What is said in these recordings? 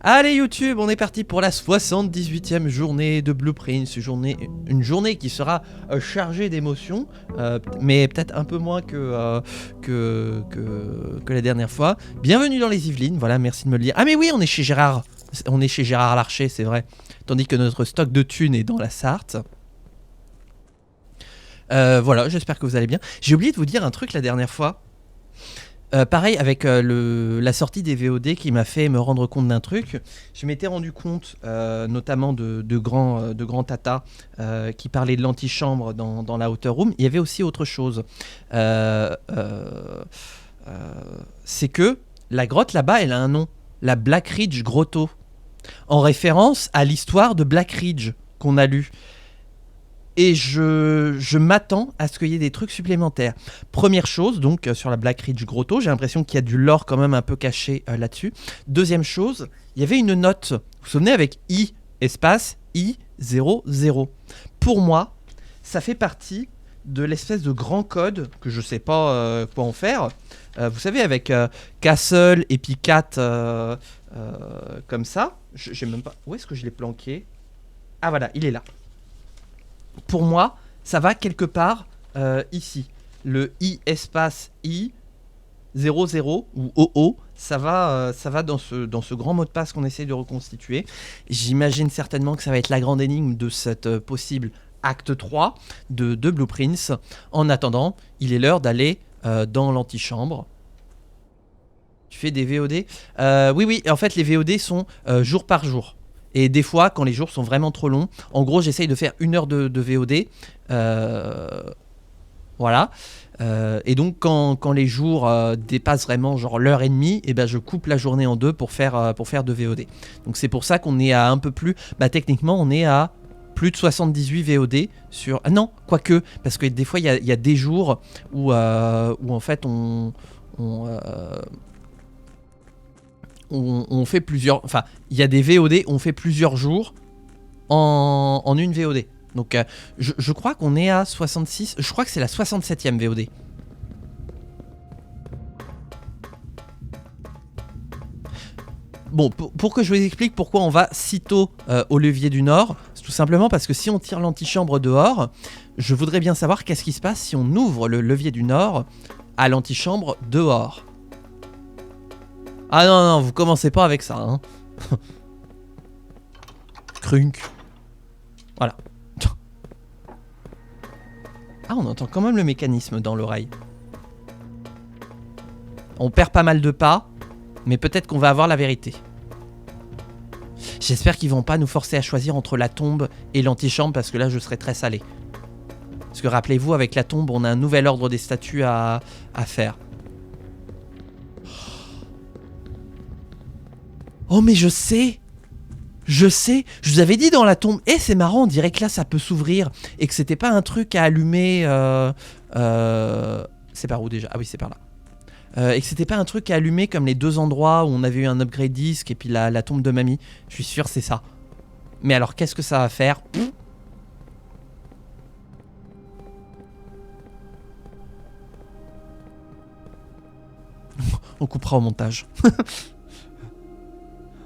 Allez YouTube, on est parti pour la 78e journée de Blueprints, une journée qui sera chargée d'émotions, mais peut-être un peu moins que la dernière fois. Bienvenue dans les Yvelines, voilà, merci de me le dire. Ah mais oui, on est chez Gérard Larcher, c'est vrai, tandis que notre stock de thunes est dans la Sarthe. Voilà, j'espère que vous allez bien. J'ai oublié de vous dire un truc la dernière fois. Pareil avec la sortie des VOD qui m'a fait me rendre compte d'un truc. Je m'étais rendu compte notamment de grands tatas qui parlaient de l'antichambre dans la Outer Room. Il y avait aussi autre chose. C'est que la grotte là-bas, elle a un nom. La Black Ridge Grotto. En référence à l'histoire de Black Ridge qu'on a lu. Et je m'attends à ce qu'il y ait des trucs supplémentaires. Première chose, donc sur la Black Ridge Grotto, j'ai l'impression qu'il y a du lore quand même un peu caché là-dessus. Deuxième chose, il y avait une note, vous vous souvenez, avec I, espace, I00. Pour moi, ça fait partie de l'espèce de grand code, que je sais pas quoi en faire. Vous savez, avec Castle et puis 4 comme ça. J'ai même pas... Où est-ce que je l'ai planqué? Ah voilà, il est là. Pour moi, ça va quelque part ici. Le I espace I 00 ou OO, ça va dans ce grand mot de passe qu'on essaie de reconstituer. J'imagine certainement que ça va être la grande énigme de cette possible acte 3 de Blueprints. En attendant, il est l'heure d'aller dans l'antichambre. Tu fais des VOD Oui, en fait les VOD sont jour par jour. Et des fois, quand les jours sont vraiment trop longs, en gros, j'essaye de faire 1 heure de VOD. Voilà. Et donc, quand les jours dépassent vraiment genre l'heure et demie, et ben, je coupe la journée en deux pour faire de VOD. Donc, c'est pour ça qu'on est à un peu plus... Bah, techniquement, on est à plus de 78 VOD sur... Ah non, quoique, parce que des fois, il y a des jours où en fait, on fait plusieurs... Enfin, il y a des VOD, on fait plusieurs jours en une VOD. Donc, je crois qu'on est à 66... Je crois que c'est la 67e VOD. Bon, pour que je vous explique pourquoi on va si tôt au levier du Nord, c'est tout simplement parce que si on tire l'antichambre dehors, je voudrais bien savoir qu'est-ce qui se passe si on ouvre le levier du Nord à l'antichambre dehors. Ah non, vous commencez pas avec ça, hein. Crunk. Voilà. Ah, on entend quand même le mécanisme dans l'oreille. On perd pas mal de pas, mais peut-être qu'on va avoir la vérité. J'espère qu'ils vont pas nous forcer à choisir entre la tombe et l'antichambre, parce que là, je serais très salé. Parce que rappelez-vous, avec la tombe, on a un nouvel ordre des statues à faire. Oh, mais je sais, je vous avais dit dans la tombe, c'est marrant, on dirait que là ça peut s'ouvrir et que c'était pas un truc à allumer. C'est par où déjà? Ah oui, c'est par là. Et que c'était pas un truc à allumer comme les deux endroits où on avait eu un upgrade disque et puis la tombe de mamie. Je suis sûr, c'est ça. Mais alors, qu'est-ce que ça va faire? On coupera au montage.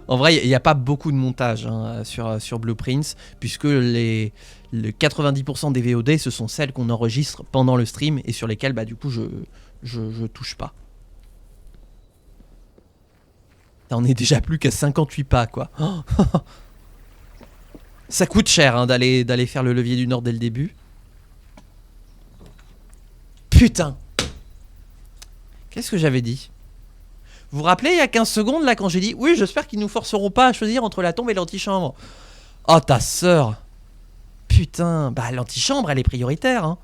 En vrai, il n'y a pas beaucoup de montage hein, sur Blueprints, puisque le 90% des VOD, ce sont celles qu'on enregistre pendant le stream et sur lesquelles, bah, du coup, je touche pas. On est déjà plus qu'à 58 pas, quoi. Ça coûte cher hein, d'aller faire le levier du Nord dès le début. Putain! Qu'est-ce que j'avais dit? Vous vous rappelez il y a 15 secondes là quand j'ai dit oui, j'espère qu'ils nous forceront pas à choisir entre la tombe et l'antichambre. Oh ta sœur. Putain, bah l'antichambre elle est prioritaire hein.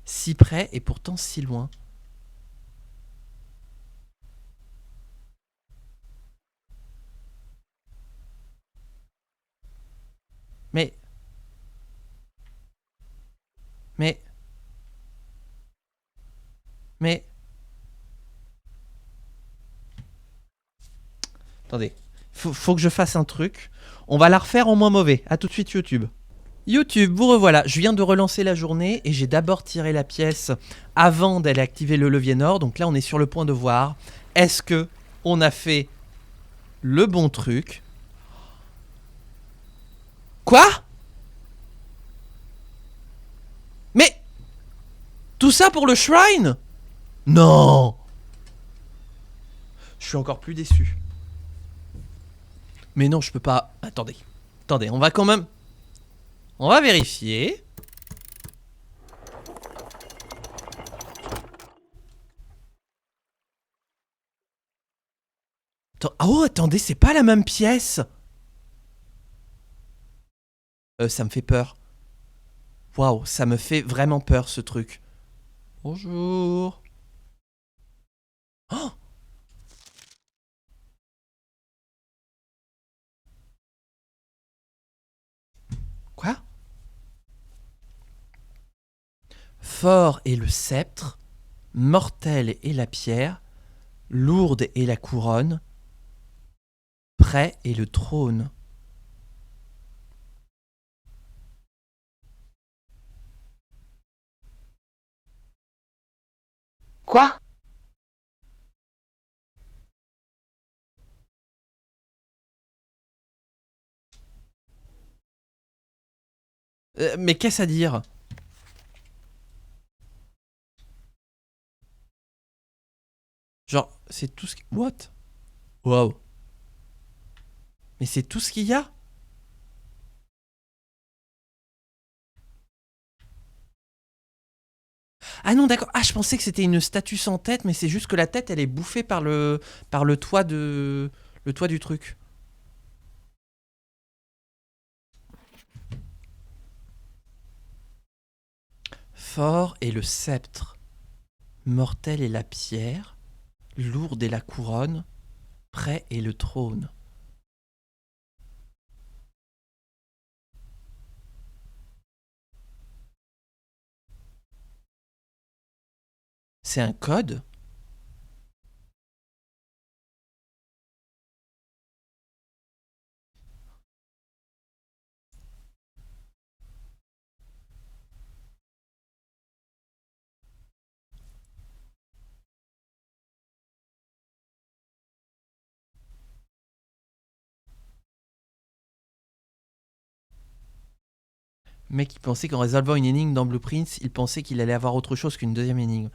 Si près et pourtant si loin. Mais Mais Attendez. Faut que je fasse un truc. On va la refaire en moins mauvais. A tout de suite YouTube. YouTube, vous revoilà. Je viens de relancer la journée et j'ai d'abord tiré la pièce avant d'aller activer le levier nord. Donc là, on est sur le point de voir. Est-ce que on a fait le bon truc? Quoi? Mais tout ça pour le shrine? Non. Je suis encore plus déçu. Mais non, je peux pas. Attendez. Attendez, on va quand même. On va vérifier. Oh, attendez, c'est pas la même pièce. Ça me fait peur. Waouh, ça me fait vraiment peur ce truc. Bonjour. Oh! Quoi? Fort est le sceptre, mortel est la pierre, lourde est la couronne, prêt est le trône. Quoi? Mais qu'est-ce à dire? Genre, c'est tout ce qui... What? Wow. Mais c'est tout ce qu'il y a? Ah non, d'accord. Ah, je pensais que c'était une statue sans tête, mais c'est juste que la tête, elle est bouffée par le toit de... Le toit du truc. Fort est le sceptre, mortel est la pierre, lourde est la couronne, prêt est le trône. C'est un code? Mec, il pensait qu'en résolvant une énigme dans Blueprints, il pensait qu'il allait avoir autre chose qu'une deuxième énigme.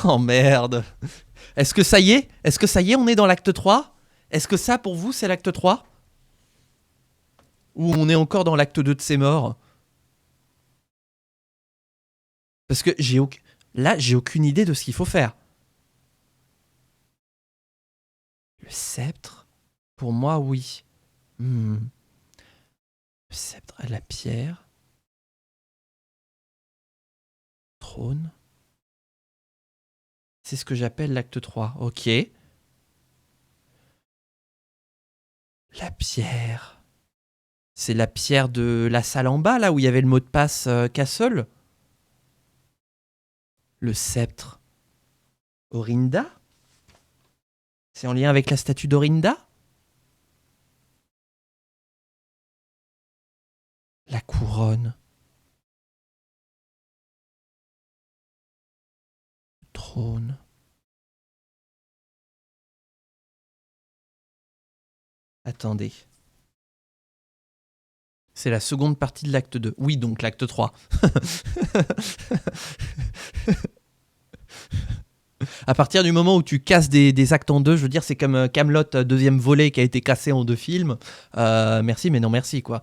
Oh merde. Est-ce que ça y est? Est-ce que ça y est, on est dans l'acte 3? Est-ce que ça, pour vous, c'est l'acte 3? Ou on est encore dans l'acte 2 de ses morts? Parce que là, j'ai aucune idée de ce qu'il faut faire. Le sceptre? Pour moi, oui. Le sceptre à la pierre. Trône. C'est ce que j'appelle l'acte 3. Ok. La pierre. C'est la pierre de la salle en bas, là où il y avait le mot de passe Castle. Le sceptre. Orinda? C'est en lien avec la statue d'Orinda? La couronne. Le trône. Attendez. C'est la seconde partie de l'acte 2. Oui, donc l'acte 3. À partir du moment où tu casses des actes en deux, je veux dire, c'est comme Camelot deuxième volet qui a été cassé en 2 films. Merci, mais non merci, quoi.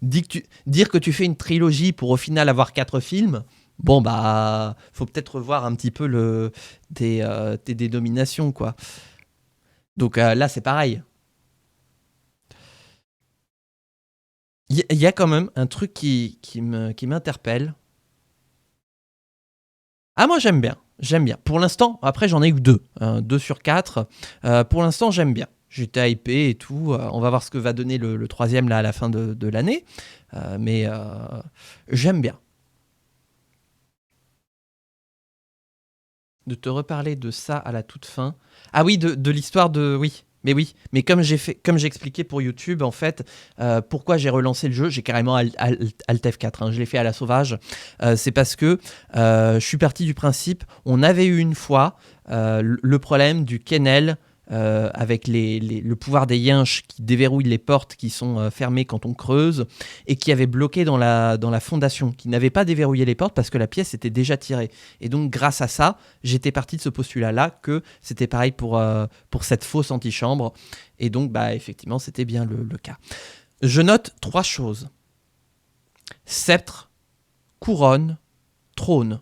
Dire que tu fais une trilogie pour au final avoir 4 films, bon bah, faut peut-être revoir un petit peu tes dénominations, quoi. Donc là, c'est pareil. Il y a quand même un truc qui m'interpelle. Ah, moi j'aime bien. J'aime bien. Pour l'instant, après j'en ai eu 2. 2 sur 4. Pour l'instant, j'aime bien. J'étais hypé et tout. On va voir ce que va donner le troisième là à la fin de l'année. Mais j'aime bien. de te reparler de ça à la toute fin. Ah oui, de l'histoire de... Oui, mais comme j'ai expliqué pour YouTube, en fait, pourquoi j'ai relancé le jeu, j'ai carrément Alt F4, hein, je l'ai fait à la sauvage. C'est parce que je suis parti du principe, on avait eu une fois le problème du kennel, avec le pouvoir des yinches qui déverrouillent les portes qui sont fermées quand on creuse et qui avait bloqué dans la fondation, qui n'avait pas déverrouillé les portes parce que la pièce était déjà tirée. Et donc grâce à ça, j'étais parti de ce postulat-là que c'était pareil pour cette fausse antichambre. Et donc bah, effectivement, c'était bien le cas. Je note 3 choses. Sceptre, couronne, trône.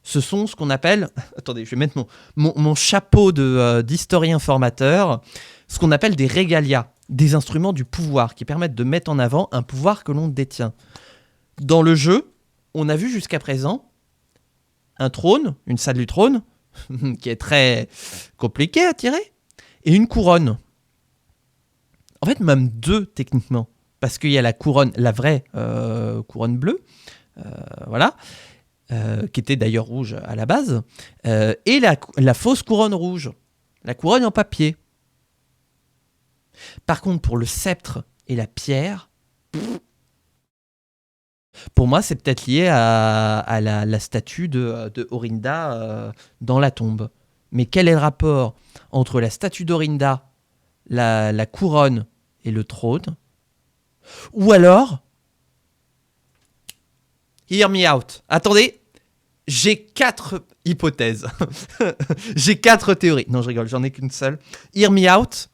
Ce sont ce qu'on appelle... Attendez, je vais mettre mon chapeau d'historien formateur. Ce qu'on appelle des régalias, des instruments du pouvoir qui permettent de mettre en avant un pouvoir que l'on détient. Dans le jeu, on a vu jusqu'à présent un trône, une salle du trône, qui est très compliquée à tirer, et une couronne. En fait, même 2 techniquement, parce qu'il y a la couronne, la vraie couronne bleue, voilà, qui était d'ailleurs rouge à la base, et la fausse couronne rouge, la couronne en papier. Par contre, pour le sceptre et la pierre, pour moi, c'est peut-être lié à la statue de Orinda dans la tombe. Mais quel est le rapport entre la statue d'Orinda, la couronne et le trône? Ou alors, hear me out. Attendez, j'ai 4 hypothèses. J'ai 4 théories. Non, je rigole, j'en ai qu'une seule. Hear me out.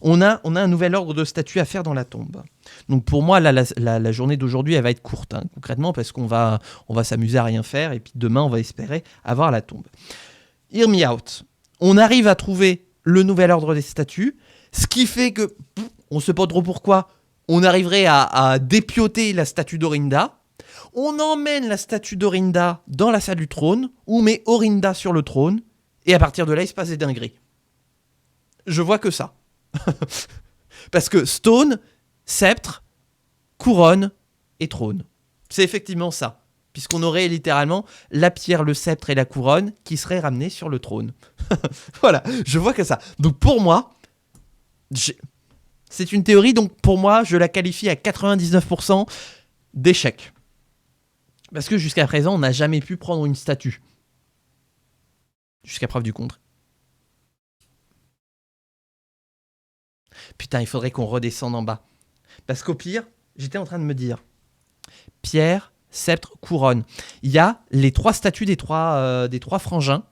On a un nouvel ordre de statues à faire dans la tombe. Donc pour moi, la journée d'aujourd'hui, elle va être courte, hein, concrètement, parce qu'on va s'amuser à rien faire, et puis demain, on va espérer avoir la tombe. Hear me out. On arrive à trouver le nouvel ordre des statues, ce qui fait que, on ne sait pas trop pourquoi, on arriverait à dépioter la statue d'Orinda. On emmène la statue d'Orinda dans la salle du trône, on met Orinda sur le trône, et à partir de là, il se passe des dingueries. Je vois que ça. Parce que stone, sceptre, couronne et trône. C'est effectivement ça. Puisqu'on aurait littéralement la pierre, le sceptre et la couronne qui seraient ramenés sur le trône. Voilà, je vois que ça. Donc pour moi, c'est une théorie, donc pour moi, je la qualifie à 99% d'échec. Parce que jusqu'à présent, on n'a jamais pu prendre une statue. Jusqu'à preuve du contraire. Putain, il faudrait qu'on redescende en bas. Parce qu'au pire, j'étais en train de me dire, pierre, sceptre, couronne. Il y a les 3 statues des trois frangins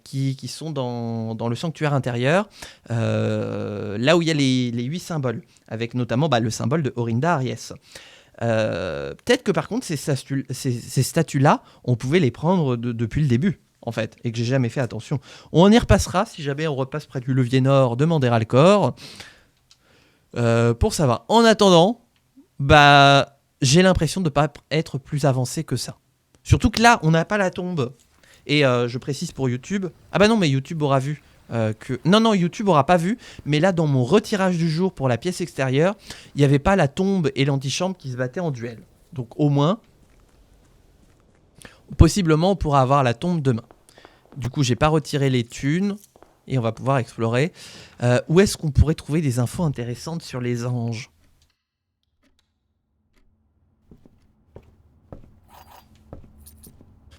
qui sont dans le sanctuaire intérieur, là où il y a les 8 symboles, avec notamment le symbole de Orinda Aries. Peut-être que par contre, ces statues-là, on pouvait les prendre depuis le début, en fait, et que j'ai jamais fait attention. On y repassera si jamais on repasse près du levier nord de Manderalcor, pour savoir. En attendant, j'ai l'impression de ne pas être plus avancé que ça. Surtout que là, on n'a pas la tombe. Et je précise pour YouTube. Ah bah non, mais YouTube aura vu que... Non, YouTube aura pas vu. Mais là, dans mon retirage du jour pour la pièce extérieure, il n'y avait pas la tombe et l'antichambre qui se battaient en duel. Donc au moins, possiblement, on pourra avoir la tombe demain. Du coup, j'ai pas retiré les thunes. Et on va pouvoir explorer. Où est-ce qu'on pourrait trouver des infos intéressantes sur les anges ?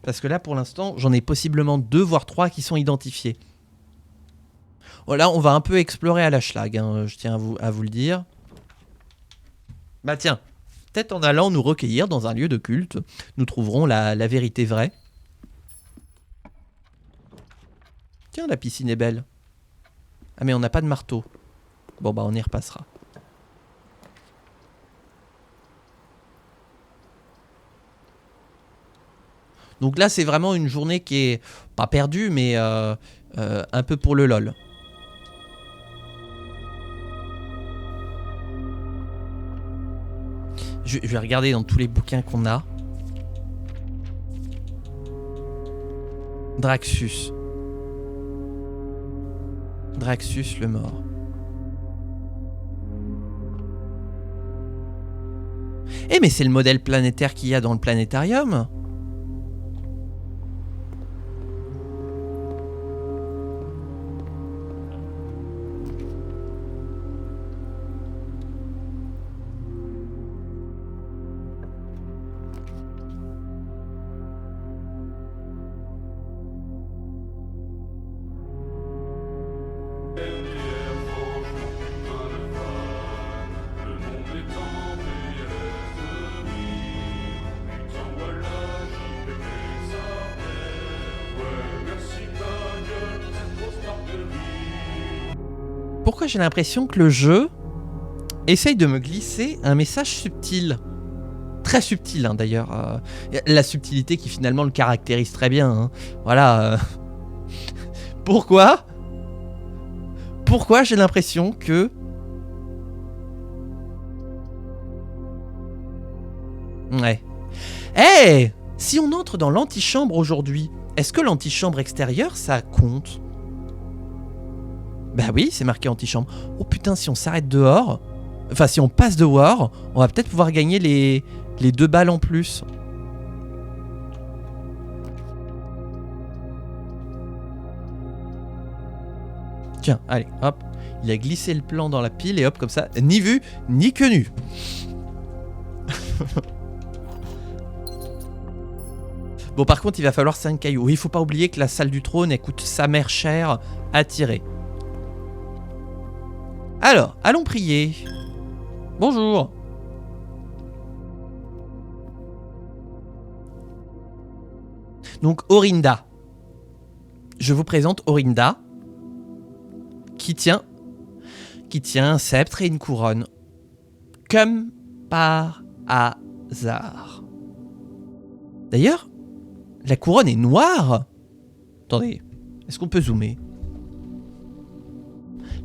Parce que là, pour l'instant, j'en ai possiblement 2 voire 3 qui sont identifiés. Voilà, on va un peu explorer à la schlag, hein, je tiens à vous le dire. Bah tiens, peut-être en allant nous recueillir dans un lieu de culte, nous trouverons la vérité vraie. Tiens, la piscine est belle. Ah mais on n'a pas de marteau. Bon bah on y repassera. Donc là, c'est vraiment une journée qui est pas perdue, mais un peu pour le lol. Je vais regarder dans tous les bouquins qu'on a. Draxus. Draxus le mort. Eh mais c'est le modèle planétaire qu'il y a dans le planétarium. Pourquoi j'ai l'impression que le jeu essaye de me glisser un message subtil. Très subtil, hein, d'ailleurs. La subtilité qui finalement le caractérise très bien. Hein. Voilà. Pourquoi j'ai l'impression que... Ouais. Hey, si on entre dans l'antichambre aujourd'hui, est-ce que l'antichambre extérieure, ça compte? Bah oui, c'est marqué antichambre. Oh putain, si on s'arrête dehors... Enfin, si on passe dehors, on va peut-être pouvoir gagner les 2 balles en plus. Tiens, allez, hop. Il a glissé le plan dans la pile et hop, comme ça, ni vu, ni connu. Bon, par contre, il va falloir 5 cailloux. Il faut pas oublier que la salle du trône, elle coûte sa mère cher à tirer. Alors, allons prier. Bonjour. Donc, Orinda. Je vous présente Orinda, qui tient un sceptre et une couronne. Comme par hasard. D'ailleurs, la couronne est noire. Attendez, est-ce qu'on peut zoomer?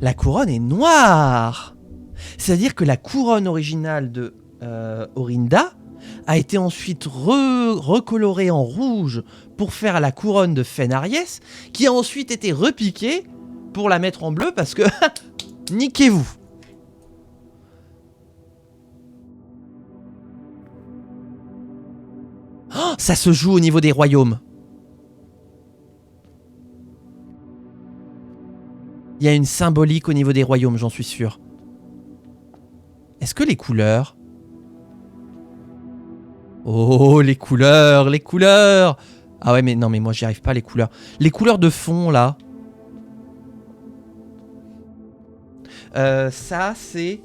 La couronne est noire. C'est-à-dire que la couronne originale de Orinda a été ensuite recolorée en rouge pour faire la couronne de Fenariès, qui a ensuite été repiquée pour la mettre en bleu parce que... Niquez-vous. Oh, ça se joue au niveau des royaumes. Il y a une symbolique au niveau des royaumes, j'en suis sûr. Est-ce que les couleurs... Oh, les couleurs, les couleurs! Ah ouais, mais non, mais moi, j'y arrive pas, les couleurs. Les couleurs de fond, là. Ça, c'est...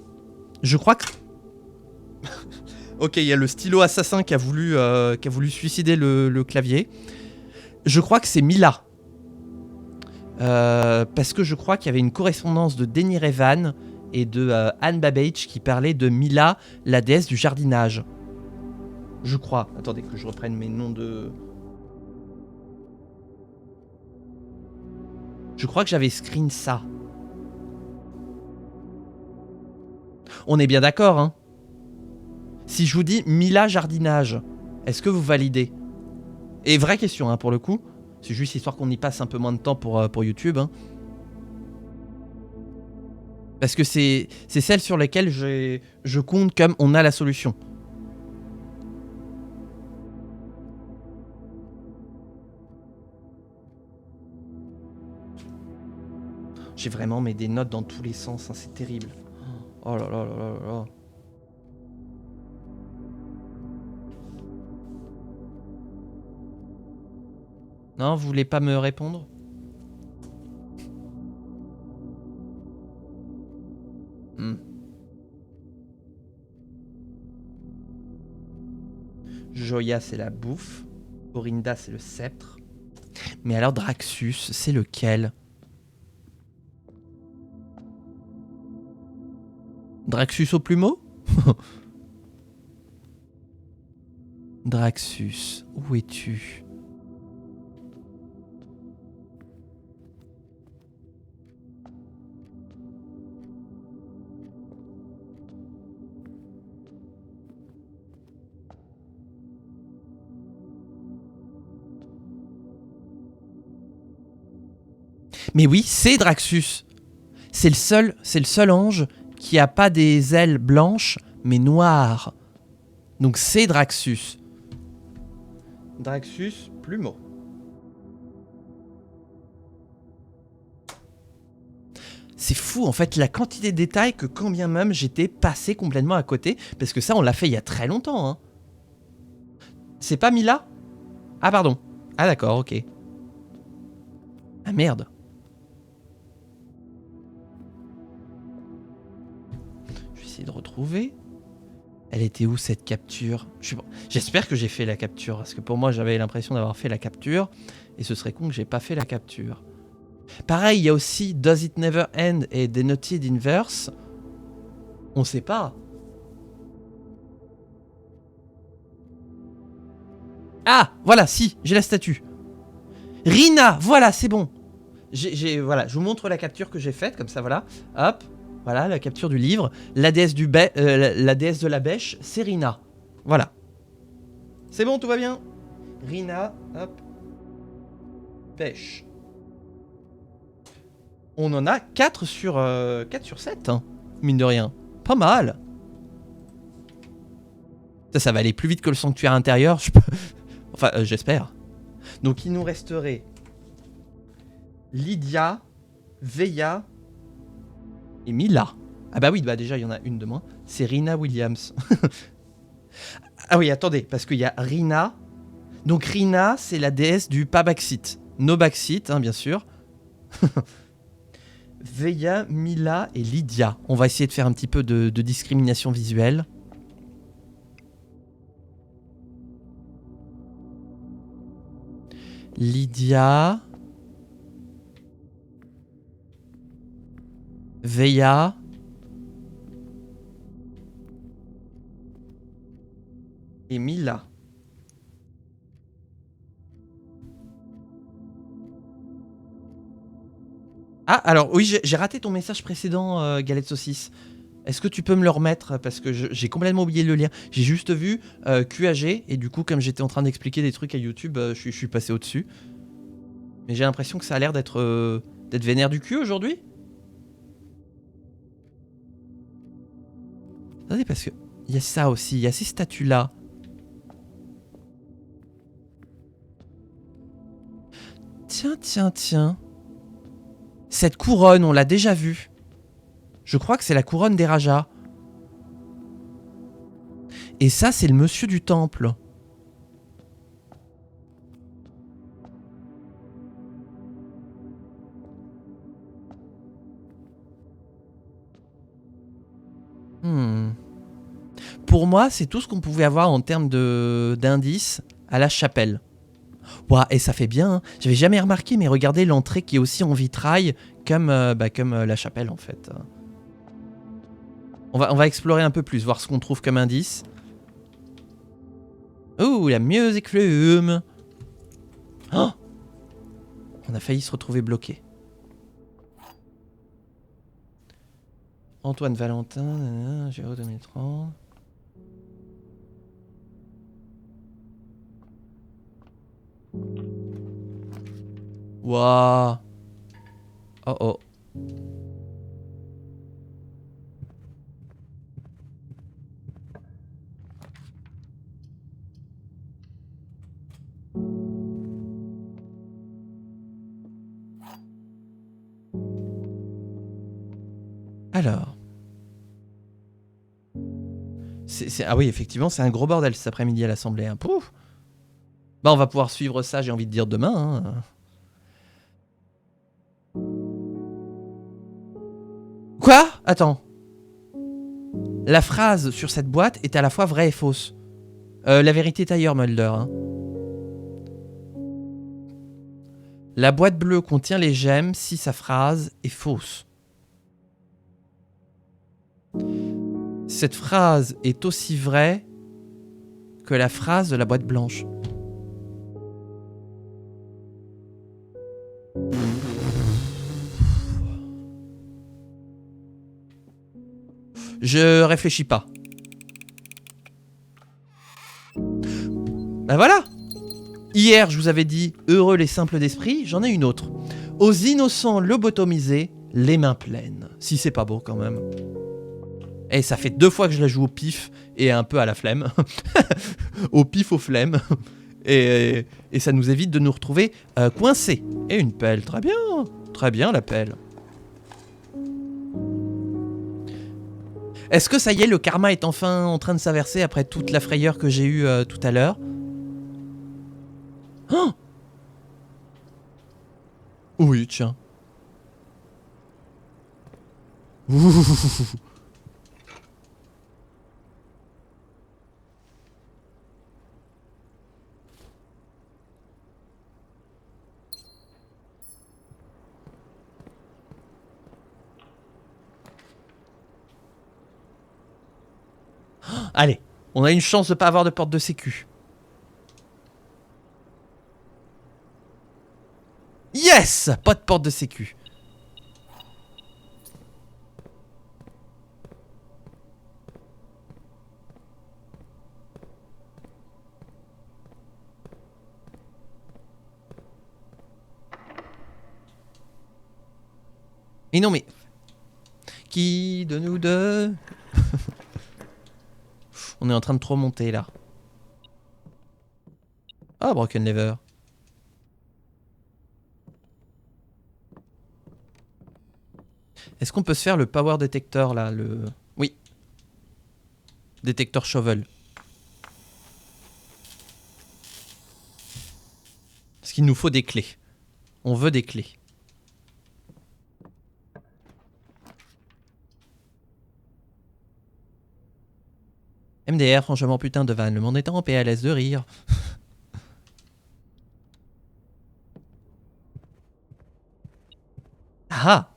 Je crois que... Ok, il y a le stylo assassin qui a voulu suicider le clavier. Je crois que c'est Mila. Parce que je crois qu'il y avait une correspondance de Denny Revan et de Anne Babbage qui parlait de Mila, la déesse du jardinage. Je crois. Attendez que je reprenne mes noms de... Je crois que j'avais screen ça. On est bien d'accord, hein? Si je vous dis Mila jardinage, est-ce que vous validez? Et vraie question, hein, pour le coup. C'est juste histoire qu'on y passe un peu moins de temps pour YouTube. Hein. Parce que c'est celle sur laquelle je compte comme on a la solution. J'ai vraiment mis des notes dans tous les sens, hein, c'est terrible. Oh là là là là là. Non, vous voulez pas me répondre? Joya, c'est la bouffe. Orinda, c'est le sceptre. Mais alors, Draxus, c'est lequel? Draxus au plumeau? Draxus, où es-tu? Mais oui, c'est Draxus. C'est le seul ange qui a pas des ailes blanches, mais noires. Donc c'est Draxus. Draxus, plumeau. C'est fou, en fait, la quantité de détails que quand bien même j'étais passé complètement à côté. Parce que ça, on l'a fait il y a très longtemps. Hein. C'est pas Mila? Ah, pardon. Ah, d'accord, ok. Ah, merde. De retrouver. Elle était où cette capture? J'espère que j'ai fait la capture parce que pour moi j'avais l'impression d'avoir fait la capture et ce serait con que j'ai pas fait la capture. Pareil, il y a aussi Does It Never End et Denoted Inverse. On sait pas. Ah, voilà, si, j'ai la statue. Rina, voilà, c'est bon. Voilà, je vous montre la capture que j'ai faite, comme ça, voilà. Hop, voilà, la capture du livre. La déesse, la déesse de la bêche, c'est Rina. Voilà. C'est bon, tout va bien. Rina, hop. Pêche. On en a 4 sur 7, hein, mine de rien. Pas mal. Ça va aller plus vite que le sanctuaire intérieur, enfin, j'espère. Donc il nous resterait Lydia, Veya et Mila. Ah bah oui, bah déjà il y en a une de moins. C'est Rina Williams. Ah oui, attendez, parce qu'il y a Rina. Donc Rina, c'est la déesse du pas backseat. No backseat, hein, bien sûr. Veya, Mila et Lydia. On va essayer de faire un petit peu de discrimination visuelle. Lydia. Veya. Et Mila. Ah, alors oui, j'ai raté ton message précédent, Galette Saucisse. Est-ce que tu peux me le remettre? Parce que j'ai complètement oublié le lien. J'ai juste vu QAG, et du coup, comme j'étais en train d'expliquer des trucs à YouTube, je suis passé au-dessus. Mais j'ai l'impression que ça a l'air d'être vénère du cul aujourd'hui. Attendez, parce que il y a ça aussi, il y a ces statues-là. Tiens, tiens, tiens. Cette couronne, on l'a déjà vue. Je crois que c'est la couronne des Rajas. Et ça, c'est le monsieur du temple. Pour moi, c'est tout ce qu'on pouvait avoir en termes d'indices à la chapelle. Ouah, et ça fait bien, hein. J'avais jamais remarqué, mais regardez l'entrée qui est aussi en vitrail, comme la chapelle en fait. On va explorer un peu plus, voir ce qu'on trouve comme indice. Oh, la music room. Oh, on a failli se retrouver bloqué. Antoine Valentin, Géo 2030. Waouh. Oh oh. Alors. Ah oui, effectivement, c'est un gros bordel cet après-midi à l'Assemblée. Hein. Pouf. Bah, on va pouvoir suivre ça, j'ai envie de dire, demain. Hein. Quoi? Attends. La phrase sur cette boîte est à la fois vraie et fausse. La vérité est ailleurs, Mulder. Hein. La boîte bleue contient les gemmes si sa phrase est fausse. Cette phrase est aussi vraie que la phrase de la boîte blanche. Je réfléchis pas. Ben voilà. Hier, je vous avais dit heureux les simples d'esprit, j'en ai une autre. Aux innocents lobotomisés, les mains pleines. Si c'est pas beau quand même. Et ça fait 2 fois que je la joue au pif et un peu à la flemme. Au pif, aux flemmes. Et ça nous évite de nous retrouver coincés. Et une pelle, très bien la pelle. Est-ce que ça y est, le karma est enfin en train de s'inverser après toute la frayeur que j'ai eue tout à l'heure? Oh! Oui, tiens. Allez, on a une chance de pas avoir de porte de sécu. Yes! Pas de porte de sécu. Et non mais... Qui de nous deux? On est en train de trop monter là. Ah, Broken Lever. Est-ce qu'on peut se faire le power detector là, le... Oui. Détecteur shovel. Parce qu'il nous faut des clés. On veut des clés. MDR, franchement putain de van, le monde étant en PLS de rire. Ah!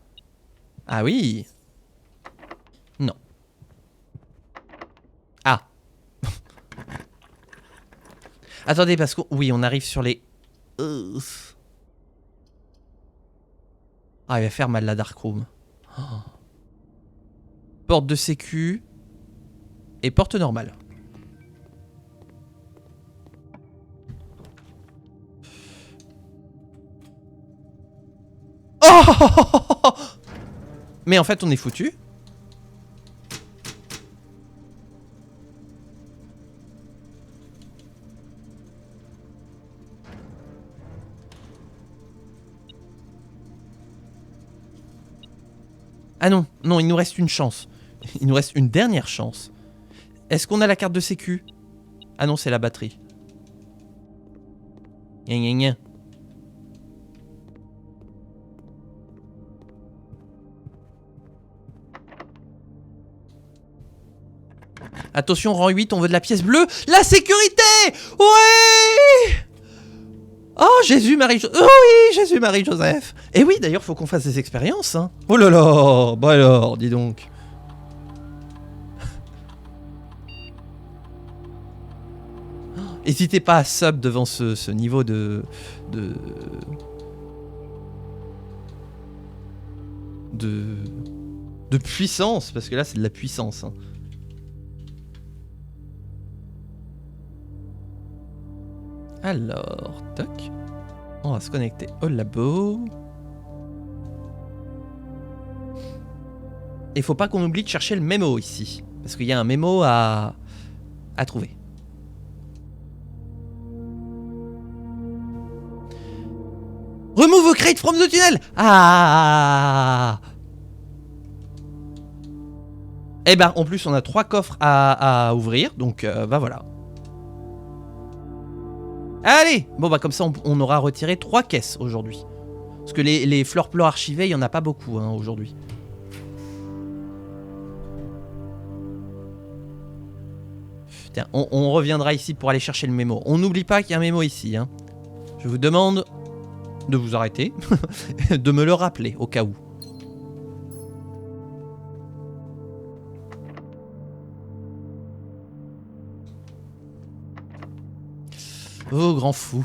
Ah oui! Non. Ah! Attendez, parce que... Oui, on arrive sur les... Ah, il va faire mal la Dark Room. Oh. Porte de sécu. Et porte normale. Oh! Mais en fait, on est foutu. Ah non, non, il nous reste une chance. Il nous reste une dernière chance. Est-ce qu'on a la carte de sécu? Ah non, c'est la batterie. Gna gna gna. Attention, rang 8, on veut de la pièce bleue. La sécurité! Ouais! Oh, Jésus, Marie... Oh oui, Jésus, Marie, Joseph. Et oui, d'ailleurs, faut qu'on fasse des expériences. Hein. Oh là là! Bah alors, dis donc. N'hésitez pas à sub devant ce niveau de puissance, parce que là, c'est de la puissance. Hein. Alors, toc. On va se connecter au labo. Et faut pas qu'on oublie de chercher le mémo ici. Parce qu'il y a un mémo à trouver. Remove a crate from the tunnel. Ah. Eh ben, en plus, on a 3 coffres à ouvrir. Donc, bah voilà. Allez! Bon, bah comme ça, on aura retiré 3 caisses aujourd'hui. Parce que les floor plans archivés, il n'y en a pas beaucoup hein, aujourd'hui. Tiens, on reviendra ici pour aller chercher le mémo. On n'oublie pas qu'il y a un mémo ici. Hein. Je vous demande de vous arrêter, de me le rappeler au cas où. Oh, grand fou.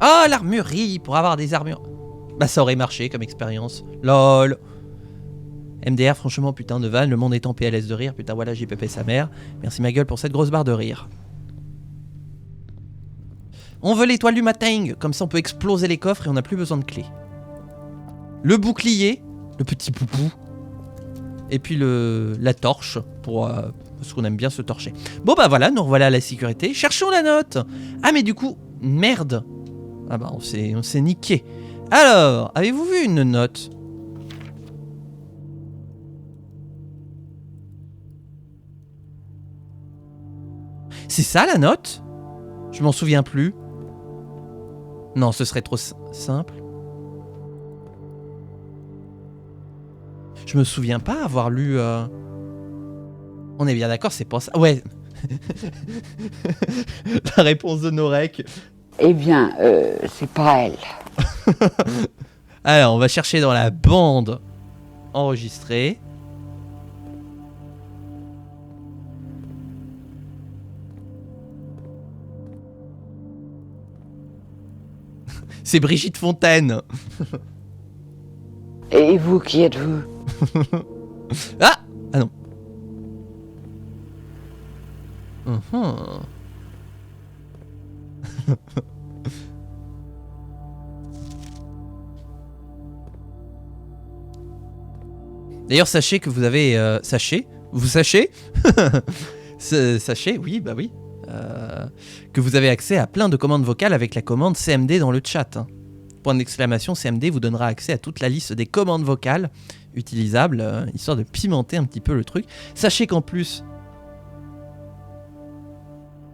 Ah, oh, l'armurerie pour avoir des armures. Bah, ça aurait marché comme expérience. LOL. MDR, franchement, putain de van, le monde est en PLS de rire. Putain, voilà, j'ai pépé sa mère. Merci ma gueule pour cette grosse barre de rire. On veut l'étoile du matin, comme ça on peut exploser les coffres et on n'a plus besoin de clés. Le bouclier, le petit poupou. Et puis la torche, parce qu'on aime bien se torcher. Bon bah voilà, nous revoilà à la sécurité. Cherchons la note. Ah mais du coup, merde. Ah bah on s'est niqué. Alors, avez-vous vu une note? C'est ça la note? Je m'en souviens plus. Non, ce serait trop simple. Je me souviens pas avoir lu... On est bien d'accord, c'est pas ça. Ouais, La réponse de Norek. Eh bien, c'est pas elle. Alors, on va chercher dans la bande enregistrée. C'est Brigitte Fontaine. Et vous, qui êtes-vous? Ah! Ah non. Mhm. D'ailleurs, sachez que vous avez... sachez? Vous sachez? Sachez, oui, bah oui. Que vous avez accès à plein de commandes vocales avec la commande CMD dans le chat. Hein. Point d'exclamation, CMD vous donnera accès à toute la liste des commandes vocales utilisables, histoire de pimenter un petit peu le truc. Sachez qu'en plus...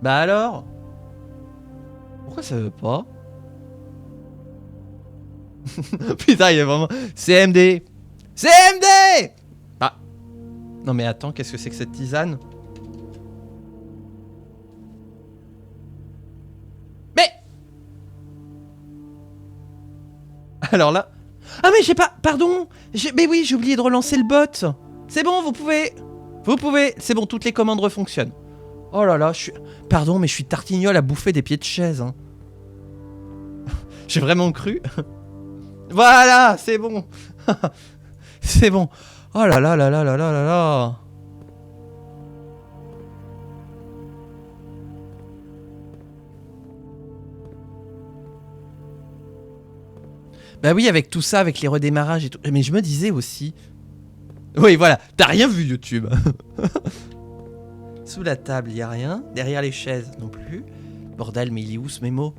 Bah alors? Pourquoi ça veut pas? Putain, il est vraiment... CMD! CMD! Ah. Non mais attends, qu'est-ce que c'est que cette tisane? Mais... Alors là... Ah mais j'ai pas... Pardon. Mais oui, j'ai oublié de relancer le bot. C'est bon, vous pouvez... Vous pouvez... C'est bon, toutes les commandes refonctionnent. Oh là là, je suis... Pardon, mais je suis tartignol à bouffer des pieds de chaise. Hein. J'ai vraiment cru. Voilà, c'est bon. C'est bon. Oh là là là là là là là là. Bah oui, avec tout ça, avec les redémarrages et tout. Mais je me disais aussi... Oui, voilà. T'as rien vu, YouTube. Sous la table, il y a rien. Derrière les chaises, non plus. Bordel, mais il est où ce mémo?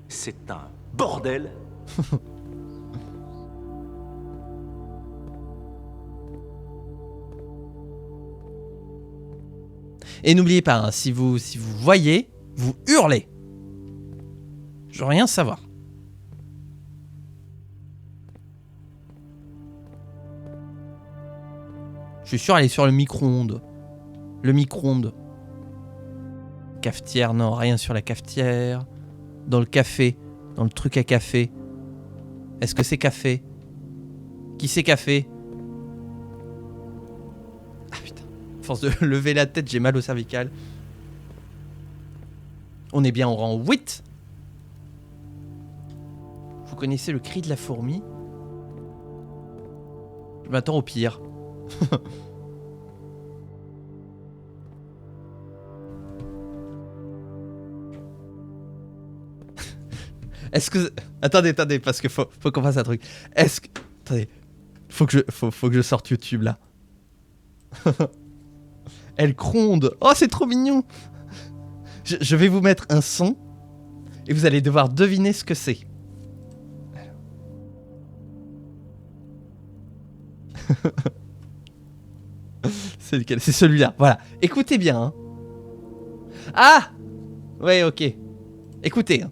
C'est un bordel. Et n'oubliez pas, hein, si vous voyez, vous hurlez. Je veux rien savoir. Je suis sûr, elle est sur le micro-ondes. Le micro-ondes. Cafetière, non, rien sur la cafetière. Dans le café. Dans le truc à café. Est-ce que c'est café? Qui c'est café? Ah putain. À force de lever la tête, j'ai mal au cervical. On est bien au rang 8. Vous connaissez le cri de la fourmi? Je m'attends au pire. Est-ce que... Attendez, parce que faut qu'on fasse un truc. Est-ce que... Attendez. Faut que je sorte YouTube, là. Elle gronde. Oh, c'est trop mignon. Je vais vous mettre un son. Et vous allez devoir deviner ce que c'est. C'est lequel? C'est celui-là. Voilà. Écoutez bien. Hein. Ah! Ouais, ok. Écoutez. Hein.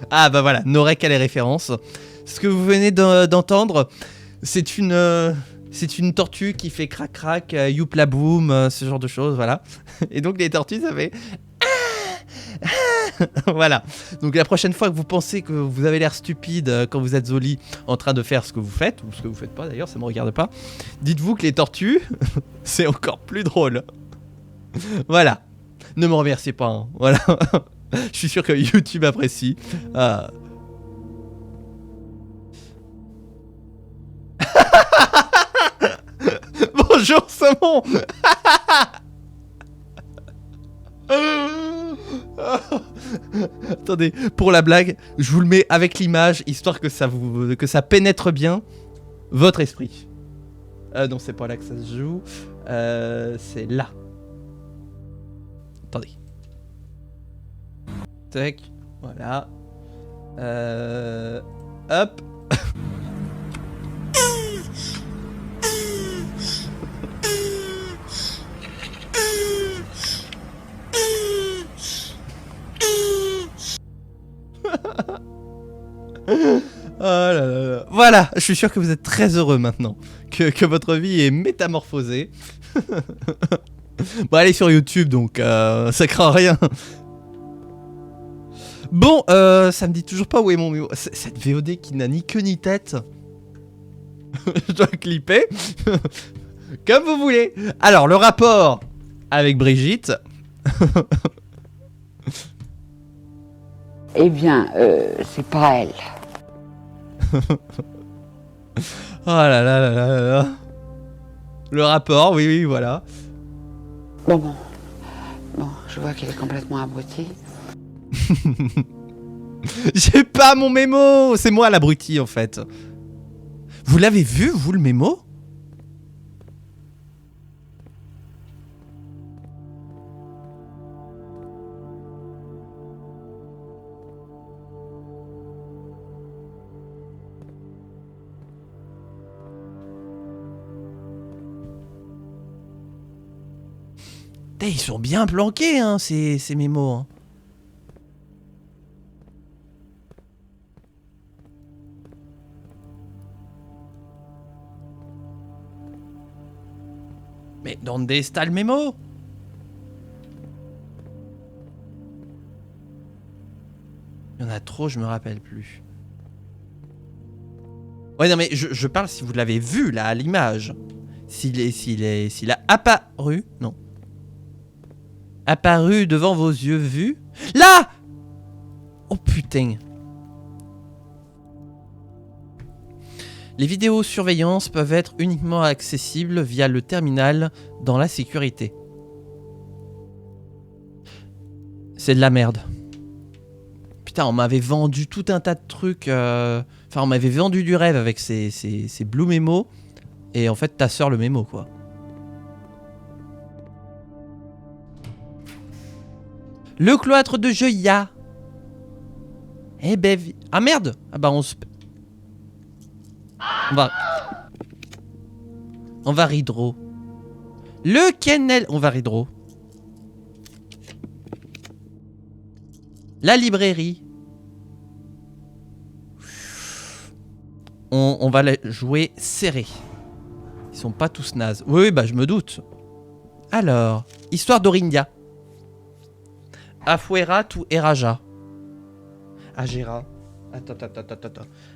Ah bah voilà, Norek a les références. Ce que vous venez d'entendre, c'est une tortue qui fait crac crac, youpla boum, ce genre de choses, voilà. Et donc les tortues, ça fait... Voilà. Donc la prochaine fois que vous pensez que vous avez l'air stupide quand vous êtes au lit en train de faire ce que vous faites, ou ce que vous faites pas d'ailleurs, ça me regarde pas, dites-vous que les tortues, c'est encore plus drôle. Voilà. Ne me remerciez pas, hein. Voilà. Je suis sûr que YouTube apprécie. Bonjour Samon. Attendez, pour la blague, je vous le mets avec l'image, histoire que ça pénètre bien votre esprit. Non, c'est pas là que ça se joue. C'est là. Attendez. Tac, voilà. Hop. là là là. Voilà, je suis sûr que vous êtes très heureux maintenant. Que votre vie est métamorphosée. Bon, allez sur YouTube, donc ça craint rien. Bon, ça me dit toujours pas où est mon mémo. Cette VOD qui n'a ni queue ni tête. Je dois clipper. Comme vous voulez. Alors, le rapport avec Brigitte. Eh bien, c'est pas elle. Oh là là là là là là. Le rapport, oui, oui, voilà. Bon, je vois qu'elle est complètement abrutie. J'ai pas mon mémo. C'est moi l'abruti, en fait. Vous l'avez vu, vous, le mémo? Putain, ils sont bien planqués, hein, ces mémos. Hein. Mais donde está le mémo? Il y en a trop, je me rappelle plus. Ouais, non, mais je parle si vous l'avez vu, là, à l'image. S'il a apparu. Non. Apparu devant vos yeux vus. Là! Oh putain. Les vidéosurveillances peuvent être uniquement accessibles via le terminal dans la sécurité. C'est de la merde. Putain, on m'avait vendu tout un tas de trucs. Enfin, on m'avait vendu du rêve avec ces Blue Memo. Et en fait, ta sœur le mémo, quoi. Le cloître de Joya. Eh ben... Ah merde. Ah bah on se... On va Ridro. Le kennel. On va Ridro. La librairie. On va la jouer serré. Ils sont pas tous nazes. Oui, bah je me doute. Alors, histoire d'Orindia. Afuera tu Eraja. Agera.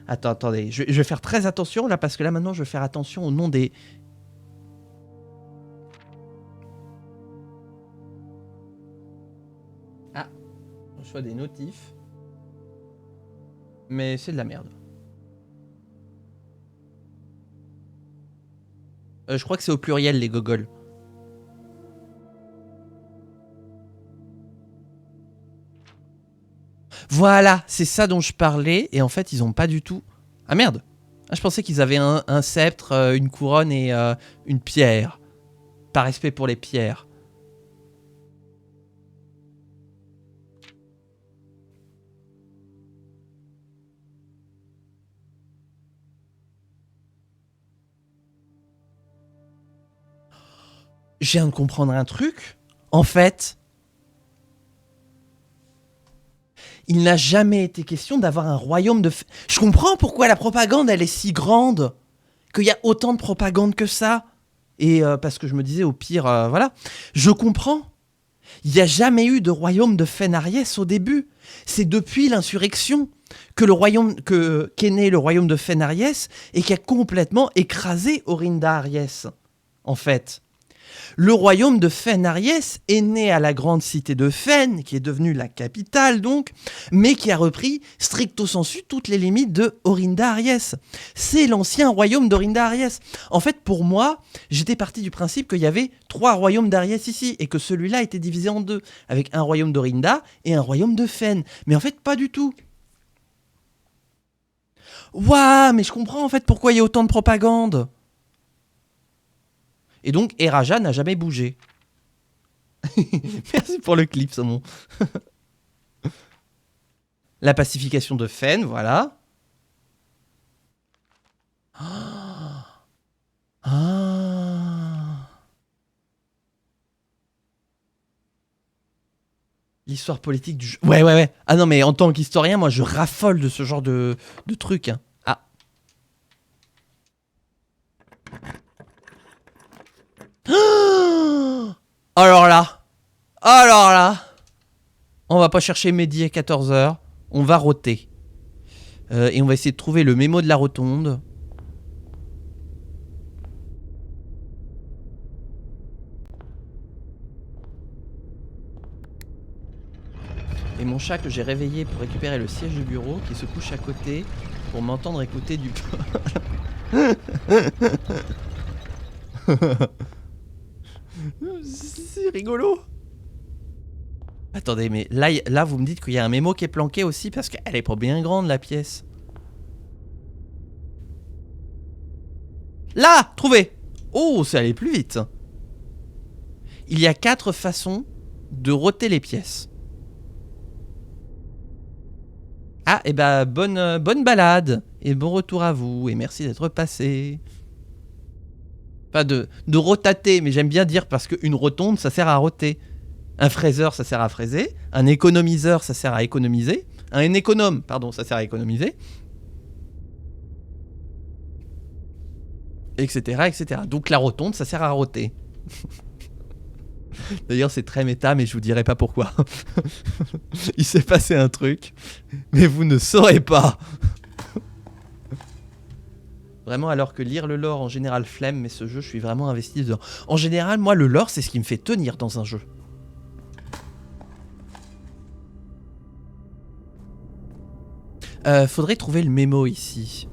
Attendez. Je vais faire très attention là parce que là maintenant je vais faire attention au nom des... Ah, on reçoit des notifs. Mais c'est de la merde. Je crois que c'est au pluriel les gogoles. Voilà, c'est ça dont je parlais. Et en fait, ils ont pas du tout... Ah merde. Ah, je pensais qu'ils avaient un sceptre, une couronne et une pierre. Par respect pour les pierres. Je viens de comprendre un truc. En fait... Il n'a jamais été question d'avoir un royaume de... Je comprends pourquoi la propagande, elle est si grande. Qu'il y a autant de propagande que ça. Et parce que je me disais, au pire, voilà. Je comprends. Il n'y a jamais eu de royaume de Fenariès au début. C'est depuis l'insurrection qu'est né le royaume de Fenariès et qui a complètement écrasé Orinda Aries, en fait. Le royaume de Fenariès est né à la grande cité de Fen, qui est devenue la capitale donc, mais qui a repris stricto sensu toutes les limites de Orinda Aries. C'est l'ancien royaume d'Orinda Aries. En fait, pour moi, j'étais parti du principe qu'il y avait 3 royaumes d'Aries ici, et que celui-là était divisé en 2, avec un royaume d'Orinda et un royaume de Fen. Mais en fait, pas du tout. Ouah, mais je comprends en fait pourquoi il y a autant de propagande. Et donc, Eraja n'a jamais bougé. Merci pour le clip, Saumon. La pacification de Fen, voilà. L'histoire politique du jeu. Ouais. Ah non, mais en tant qu'historien, moi, je raffole de ce genre de trucs. Hein. va pas chercher midi à 14h. On va roter. Et on va essayer de trouver le mémo de la rotonde. Et mon chat que j'ai réveillé pour récupérer le siège du bureau qui se couche à côté pour m'entendre écouter du... C'est rigolo. Attendez, mais là vous me dites qu'il y a un mémo qui est planqué aussi parce qu'elle est pas bien grande la pièce. Là, trouvé. Oh, c'est allé plus vite. Il y a 4 façons de roter les pièces. Ah, et bah bonne balade et bon retour à vous et merci d'être passé. Pas de rotater, mais j'aime bien dire parce qu'une rotonde ça sert à roter. Un fraiseur ça sert à fraiser, un économiseur ça sert à économiser, un économe, pardon, ça sert à économiser, etc., etc. Donc la rotonde ça sert à roter. D'ailleurs c'est très méta mais je vous dirai pas pourquoi. Il s'est passé un truc mais vous ne saurez pas. Vraiment, alors que lire le lore en général flemme, mais ce jeu je suis vraiment investi dedans. En général moi le lore c'est ce qui me fait tenir dans un jeu. Faudrait trouver le mémo ici.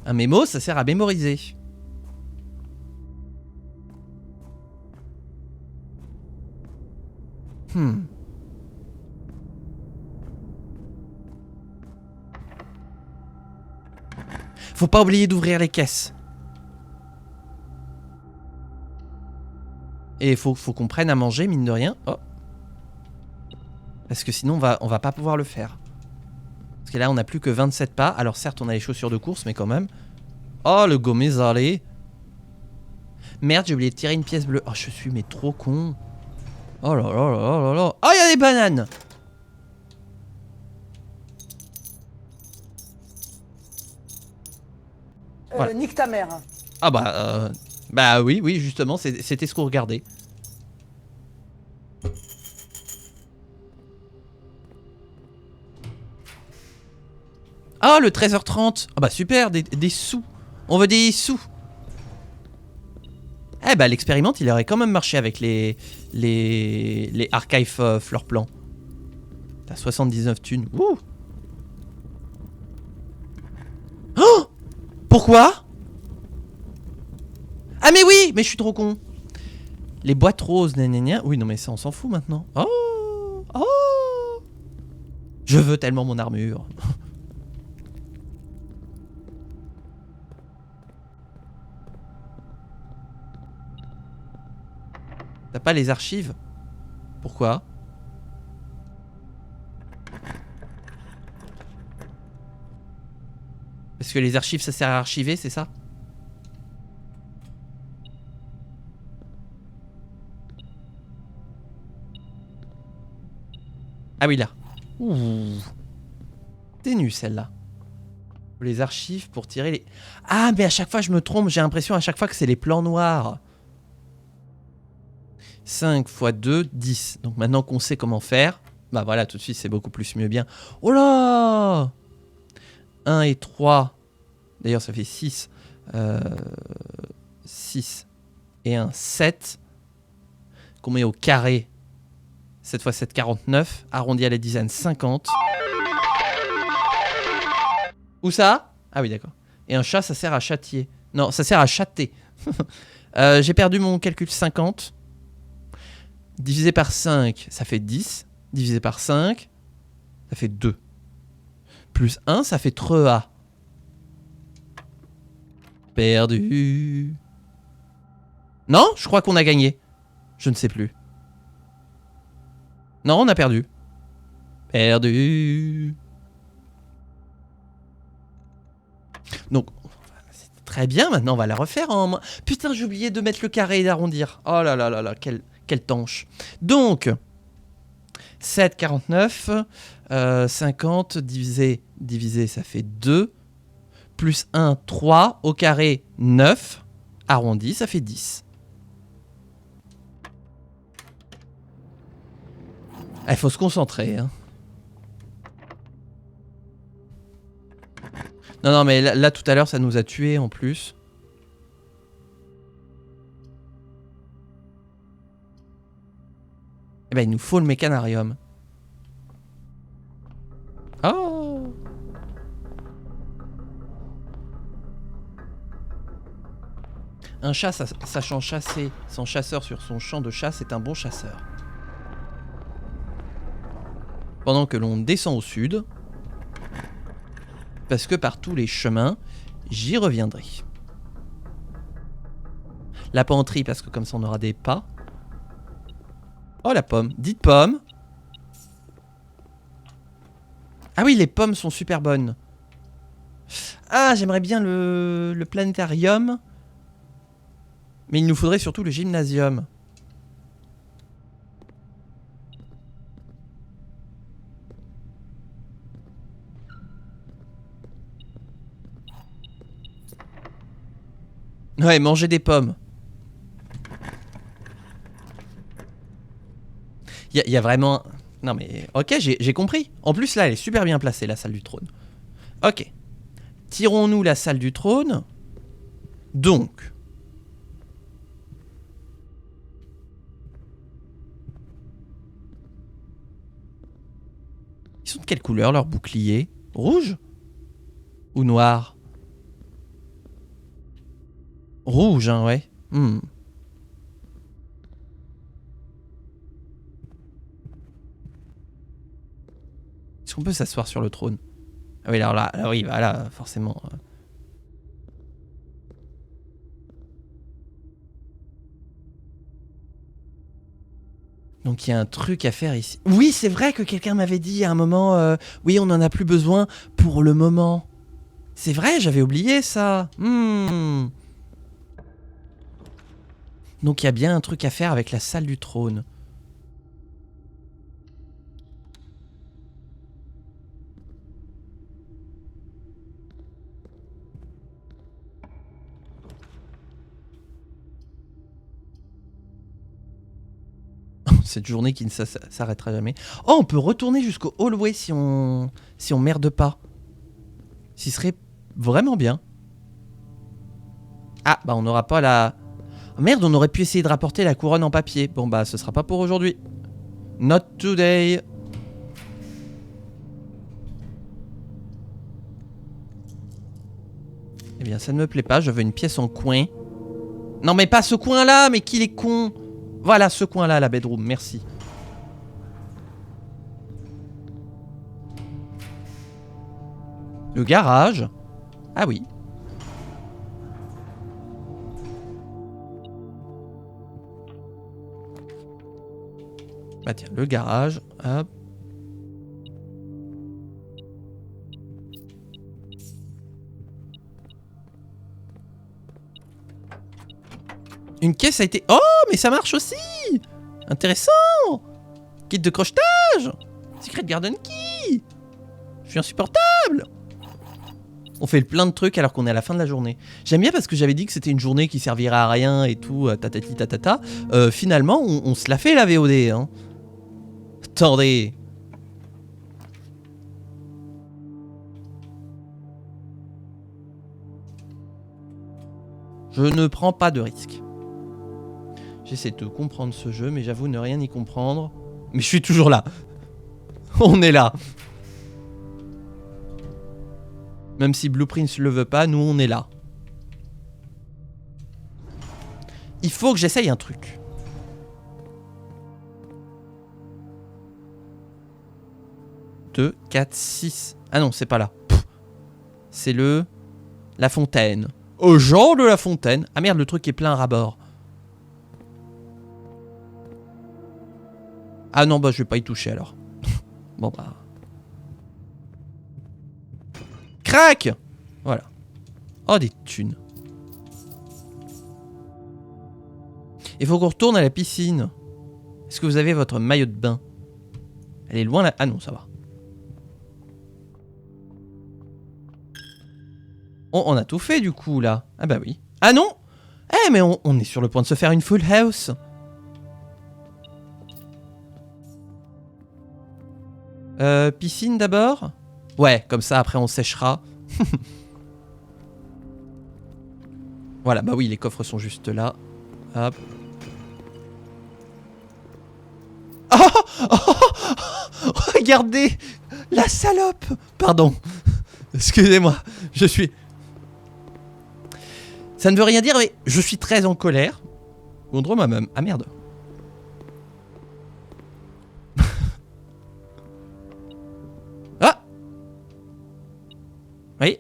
Un mémo, ça sert à mémoriser. Faut pas oublier d'ouvrir les caisses. Et faut qu'on prenne à manger, mine de rien. Oh. Parce que sinon, on va pas pouvoir le faire. Parce que là, on n'a plus que 27 pas. Alors certes, on a les chaussures de course, mais quand même. Oh, le gommé allez. Merde, j'ai oublié de tirer une pièce bleue. Oh, je suis mais trop con. Oh là là là là là. Oh, il y a des bananes. Voilà. Nique ta mère. Ah bah oui, justement, c'était ce qu'on regardait. Ah, le 13h30. Ah bah super, des sous. On veut des sous. Eh bah l'expériment, il aurait quand même marché avec les archives fleur plan. T'as 79 thunes. Ouh. Oh, pourquoi? Ah mais oui, mais je suis trop con. Les boîtes roses, gna. Oui, non mais ça on s'en fout maintenant. Oh, oh. Je veux tellement mon armure. T'as pas les archives? Pourquoi? Parce que les archives ça sert à archiver, c'est ça? Ah oui là. Ouh. T'es nu celle-là. Les archives pour tirer les... Ah mais à chaque fois je me trompe, j'ai l'impression à chaque fois que c'est les plans noirs. 5 x 2, 10. Donc maintenant qu'on sait comment faire, bah voilà, tout de suite c'est beaucoup plus mieux bien. Oh là 1 et 3. D'ailleurs ça fait 6. 6 et 1, 7. Qu'on met au carré. 7 x 7, 49. Arrondi à la dizaine, 50. Où ça? Ah oui d'accord. Et un chat ça sert à châtier. Non, ça sert à châter. J'ai perdu mon calcul. 50. Divisé par 5, ça fait 10. Divisé par 5, ça fait 2. Plus 1, ça fait 3. Perdu. Non, je crois qu'on a gagné. Je ne sais plus. Non, on a perdu. Perdu. Donc, c'est très bien. Maintenant, on va la refaire en... Putain, j'ai oublié de mettre le carré et d'arrondir. Oh là là là là, quelle tanche. Donc, 7, 49, 50 divisé, ça fait 2. Plus 1, 3. Au carré, 9. Arrondi, ça fait 10. Il faut se concentrer. Hein. Non, mais là, tout à l'heure, ça nous a tués en plus. Eh ben, il nous faut le mécanarium. Oh! Un chat sachant chasser son chasseur sur son champ de chasse est un bon chasseur. Pendant que l'on descend au sud, parce que par tous les chemins, j'y reviendrai. La penderie, parce que comme ça on aura des pas. Oh la pomme, dites pomme. Ah oui, les pommes sont super bonnes. Ah, j'aimerais bien le planétarium. Mais il nous faudrait surtout le gymnasium. Ouais, manger des pommes. Il y a vraiment... Non mais... Ok, j'ai compris. En plus là, elle est super bien placée, la salle du trône. Ok. Tirons-nous la salle du trône. Donc... Ils sont de quelle couleur leurs boucliers? Rouge? Ou noir? Rouge, hein, ouais. Est-ce qu'on peut s'asseoir sur le trône? Ah oui, alors là oui, voilà, forcément. Donc il y a un truc à faire ici. Oui, c'est vrai que quelqu'un m'avait dit à un moment, oui, on n'en a plus besoin pour le moment. C'est vrai, j'avais oublié ça. Donc il y a bien un truc à faire avec la salle du trône. Cette journée qui ne s'arrêtera jamais. Oh, on peut retourner jusqu'au hallway si on merde pas. Ce serait vraiment bien. Ah, bah on n'aura pas la... Oh, merde, on aurait pu essayer de rapporter la couronne en papier. Bon bah ce sera pas pour aujourd'hui. Not today. Eh bien ça ne me plaît pas, je veux une pièce en coin. Non mais pas ce coin là, mais qu'il est con. Voilà ce coin là, la bedroom, merci. Le garage. Ah oui. Bah tiens, le garage. Hop. Une caisse a été... Oh, mais ça marche aussi. Intéressant. Kit de crochetage. Secret Garden Key. Je suis insupportable. On fait plein de trucs alors qu'on est à la fin de la journée. J'aime bien parce que j'avais dit que c'était une journée qui servirait à rien et tout, tatati tatata. Finalement, on se la fait la VOD. Hein. Attendez. Je ne prends pas de risque. J'essaie de comprendre ce jeu, mais j'avoue ne rien y comprendre. Mais je suis toujours là. On est là. Même si Blueprints le veut pas, nous on est là. Il faut que j'essaye un truc. Deux, 4, 6. Ah non, c'est pas là. C'est la fontaine. Au genre de la fontaine. Ah merde, le truc est plein à ras-bord. Ah non, bah je vais pas y toucher alors. Bon bah... Crac! Voilà. Oh, des thunes. Il faut qu'on retourne à la piscine. Est-ce que vous avez votre maillot de bain? Elle est loin là. Ah non, ça va. On a tout fait du coup là. Ah bah oui. Ah non. Eh mais on est sur le point de se faire une full house. Piscine d'abord. Ouais, comme ça après on séchera. Voilà, bah oui, les coffres sont juste là. Hop. Regardez la salope. Pardon. Excusez-moi, je suis... Ça ne veut rien dire, mais je suis très en colère contre moi-même. Ah merde. Ah. Oui.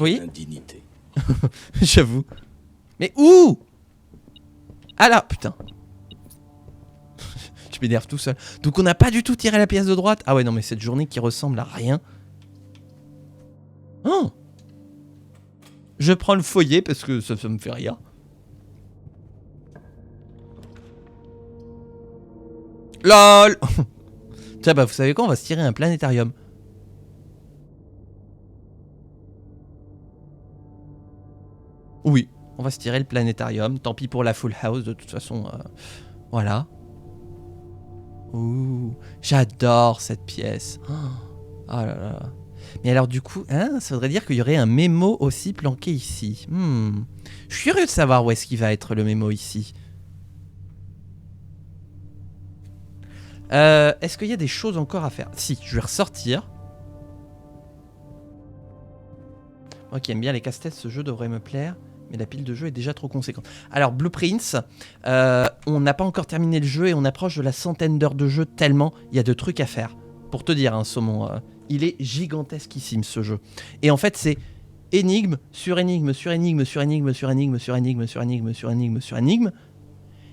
Oui. Indignité. J'avoue. Mais où? Ah là, putain. Je m'énerve tout seul. Donc on n'a pas du tout tiré la pièce de droite. Ah ouais, non mais cette journée qui ressemble à rien. Oh. Je prends le foyer parce que ça me fait rire. LOL. Tiens bah vous savez quoi, on va se tirer un planétarium. Oui, on va se tirer le planétarium. Tant pis pour la full house de toute façon. Voilà. Ouh, j'adore cette pièce. Oh là là. Mais alors du coup, hein, ça voudrait dire qu'il y aurait un mémo aussi planqué ici. Je suis curieux de savoir où est-ce qu'il va être le mémo ici. Est-ce qu'il y a des choses encore à faire? Si, je vais ressortir. Moi qui aime bien les casse-têtes, ce jeu devrait me plaire. Mais la pile de jeu est déjà trop conséquente. Alors, Blueprints, on n'a pas encore terminé le jeu et on approche de la centaine d'heures de jeu tellement il y a de trucs à faire. Pour te dire, hein, Saumon, il est gigantesquissime ce jeu. Et en fait, c'est énigme sur énigme sur énigme sur énigme sur énigme sur énigme sur énigme sur énigme sur énigme.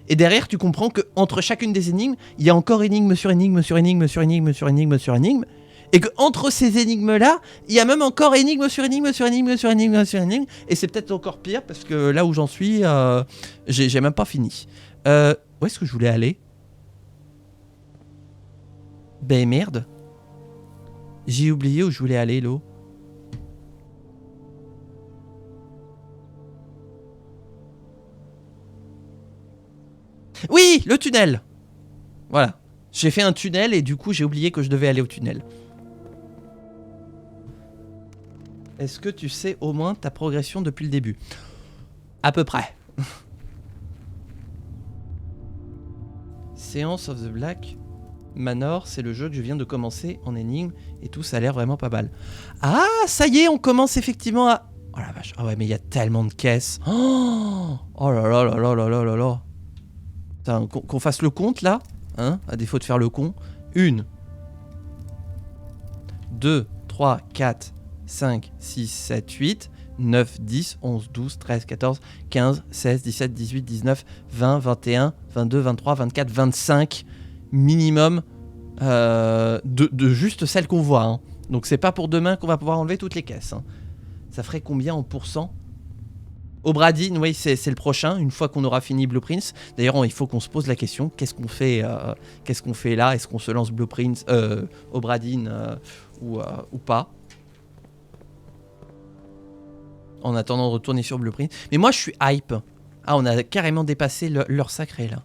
Et derrière, tu comprends que entre chacune des énigmes, il y a encore énigme sur énigme sur énigme sur énigme sur énigme sur énigme. Et que entre ces énigmes-là, il y a même encore énigme sur énigme sur énigme sur énigme sur énigme. Et c'est peut-être encore pire parce que là où j'en suis, j'ai même pas fini. Où est-ce que je voulais aller? Ben merde. J'ai oublié où je voulais aller, l'eau. Oui, le tunnel. Voilà. J'ai fait un tunnel et du coup j'ai oublié que je devais aller au tunnel. Est-ce que tu sais au moins ta progression depuis le début? À peu près. Séance of the Black Manor, c'est le jeu que je viens de commencer en énigme et tout ça a l'air vraiment pas mal. Ah, ça y est, on commence effectivement à... Oh la vache, ah ouais, mais il y a tellement de caisses. Oh là là là là là là là là. Putain, qu'on fasse le compte là, hein, à défaut de faire le con. 1, 2, 3, 4, 5, 6, 7, 8, 9, 10, 11, 12, 13, 14, 15, 16, 17, 18, 19, 20, 21, 22, 23, 24, 25 minimum de juste celles qu'on voit. Hein. Donc c'est pas pour demain qu'on va pouvoir enlever toutes les caisses. Hein. Ça ferait combien en pourcent? Obradine, oui, c'est le prochain, une fois qu'on aura fini Blueprints. D'ailleurs, il faut qu'on se pose la question, qu'est-ce qu'on fait là? Est-ce qu'on se lance Blueprints, Obradine ou pas? En attendant de retourner sur Blueprint. Mais moi, je suis hype. Ah, on a carrément dépassé l'heure sacrée, là.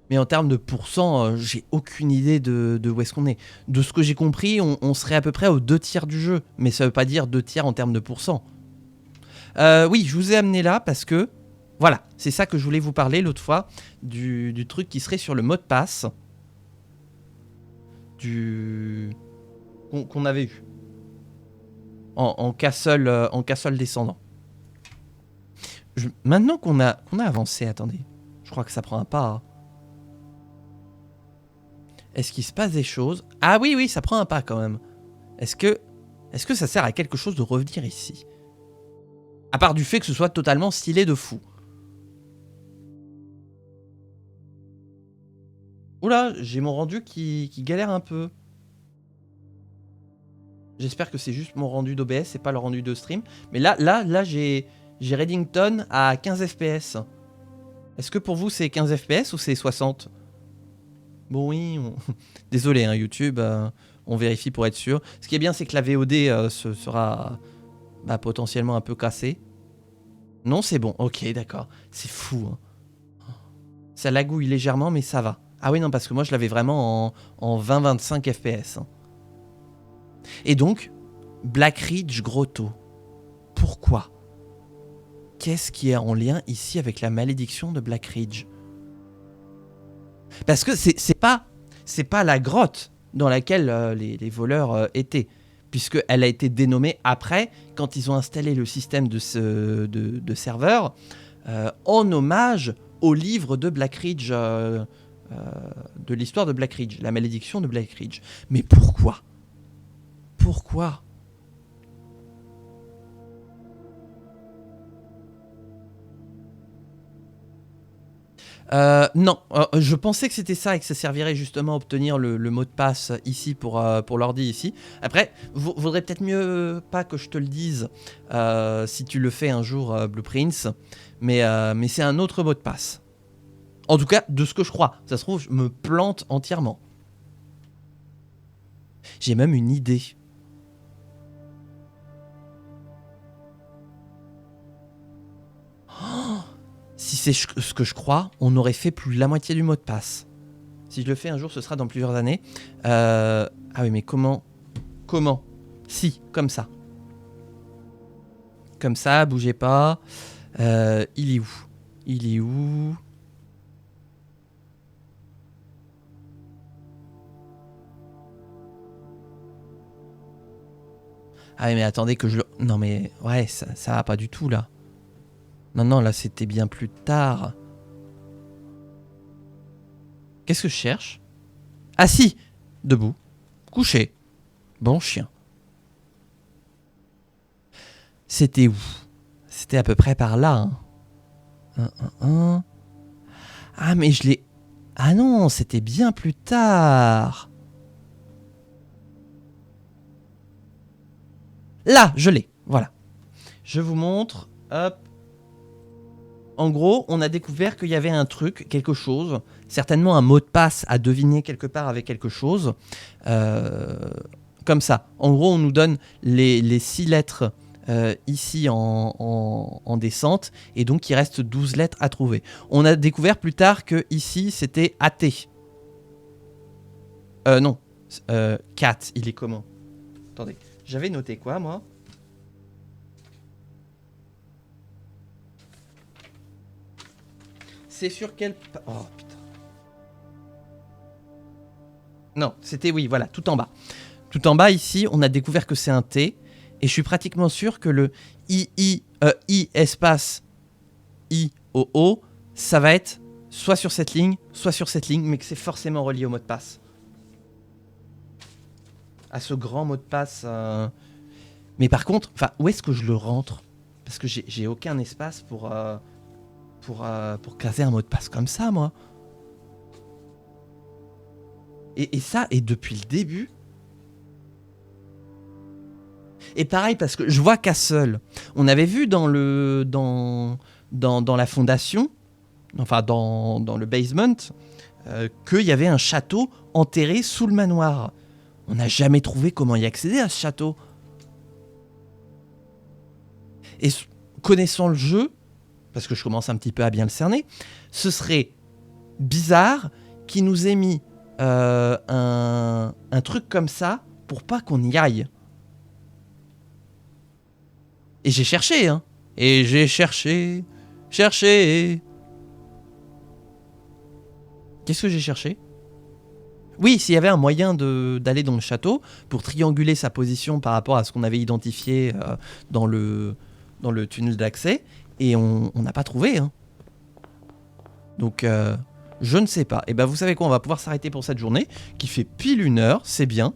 Mais en termes de pourcent, j'ai aucune idée de où est-ce qu'on est. De ce que j'ai compris, on serait à peu près aux 2 tiers du jeu. Mais ça veut pas dire 2 tiers en termes de pourcent. Oui, je vous ai amené là parce que... Voilà, c'est ça que je voulais vous parler l'autre fois. Du truc qui serait sur le mot de passe. Qu'on avait eu. En castle descendant. Maintenant qu'on a avancé, attendez. Je crois que ça prend un pas. Hein. Est-ce qu'il se passe des choses? Ah oui, oui, ça prend un pas quand même. Est-ce que ça sert à quelque chose de revenir ici? À part du fait que ce soit totalement stylé de fou. Oula, j'ai mon rendu qui galère un peu. J'espère que c'est juste mon rendu d'OBS et pas le rendu de stream. Mais là j'ai Reddington à 15 FPS. Est-ce que pour vous c'est 15 FPS ou c'est 60? Bon, oui. Désolé, hein, YouTube, on vérifie pour être sûr. Ce qui est bien, c'est que la VOD sera potentiellement un peu cassée. Non, c'est bon. Ok, d'accord. C'est fou. Hein. Ça lagouille légèrement, mais ça va. Ah oui, non, parce que moi, je l'avais vraiment en 20-25 FPS. Hein. Et donc, Black Ridge Grotto. Pourquoi ? Qu'est-ce qui est en lien ici avec la malédiction de Black Ridge ? Parce que c'est pas la grotte dans laquelle les voleurs étaient, puisqu'elle a été dénommée après, quand ils ont installé le système de serveurs, en hommage au livre de Black Ridge, de l'histoire de Black Ridge, la malédiction de Black Ridge. Mais pourquoi ? Pourquoi ? Non, je pensais que c'était ça et que ça servirait justement à obtenir le mot de passe ici pour l'ordi ici. Après, vaudrait peut-être mieux pas que je te le dise si tu le fais un jour, Blueprints, mais c'est un autre mot de passe. En tout cas, de ce que je crois. Ça se trouve, je me plante entièrement. J'ai même une idée. Si c'est ce que je crois, on aurait fait plus de la moitié du mot de passe. Si je le fais un jour, ce sera dans plusieurs années. Ah oui, mais comment ? Si, comme ça. Comme ça, bougez pas. Il est où ? Ah oui, mais attendez que je le... Non mais, ouais, ça va pas du tout, là. Non, là, c'était bien plus tard. Qu'est-ce que je cherche ? Assis, debout, couché. Bon chien. C'était où ? C'était à peu près par là. Hein. Ah, mais je l'ai... Ah non, c'était bien plus tard. Là, je l'ai. Voilà. Je vous montre. Hop. En gros, on a découvert qu'il y avait un truc, quelque chose, certainement un mot de passe à deviner quelque part avec quelque chose. Comme ça. En gros, on nous donne les 6 lettres ici en descente, et donc il reste 12 lettres à trouver. On a découvert plus tard que ici c'était AT. Non. Cat, il est comment ? Attendez, j'avais noté quoi moi ? C'est sur quel... Oh putain. Non, c'était oui, voilà, tout en bas. Tout en bas ici, on a découvert que c'est un T. Et je suis pratiquement sûr que le I espace I-O-O, ça va être soit sur cette ligne, mais que c'est forcément relié au mot de passe. À ce grand mot de passe. Mais par contre, où est-ce que je le rentre ? Parce que j'ai aucun espace pour caser un mot de passe comme ça, moi. Et ça, et depuis le début. Et pareil, parce que je vois Castle. On avait vu dans la fondation, enfin dans le basement, qu'il y avait un château enterré sous le manoir. On n'a jamais trouvé comment y accéder à ce château. Et connaissant le jeu, parce que je commence un petit peu à bien le cerner, ce serait bizarre qu'il nous ait mis un truc comme ça pour pas qu'on y aille. Et j'ai cherché, hein. Et j'ai cherché. Qu'est-ce que j'ai cherché ? Oui, s'il y avait un moyen d'aller dans le château pour trianguler sa position par rapport à ce qu'on avait identifié dans le tunnel d'accès, et on n'a pas trouvé. Hein. Donc, je ne sais pas. Et ben, vous savez quoi ? On va pouvoir s'arrêter pour cette journée, qui fait pile 1 heure, c'est bien.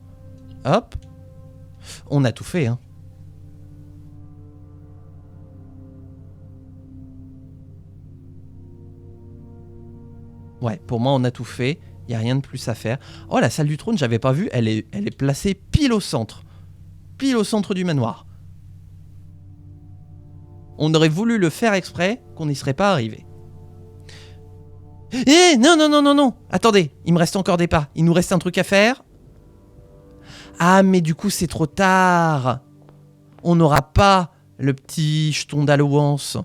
Hop. On a tout fait, hein. Ouais, pour moi, on a tout fait. Il n'y a rien de plus à faire. Oh, la salle du trône, j'avais pas vu. Elle est placée pile au centre. Pile au centre du manoir. On aurait voulu le faire exprès, qu'on n'y serait pas arrivé. Non, non, non, non, non. Attendez, il me reste encore des pas. Il nous reste un truc à faire. Ah, mais du coup, c'est trop tard. On n'aura pas le petit jeton d'Allouance.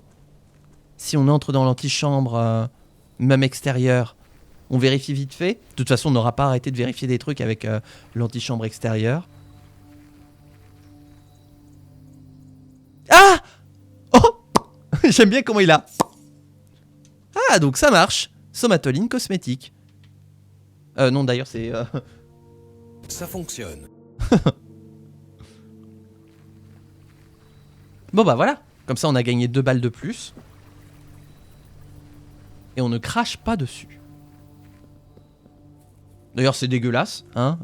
Si on entre dans l'antichambre, même extérieure, on vérifie vite fait. De toute façon, on n'aura pas arrêté de vérifier des trucs avec l'antichambre extérieure. Ah! Oh! J'aime bien comment il a. Ah, donc ça marche. Somatoline cosmétique. Non, d'ailleurs, c'est... Ça fonctionne. Bon, bah voilà. Comme ça, on a gagné 2 balles de plus. Et on ne crache pas dessus. D'ailleurs, c'est dégueulasse. Hein,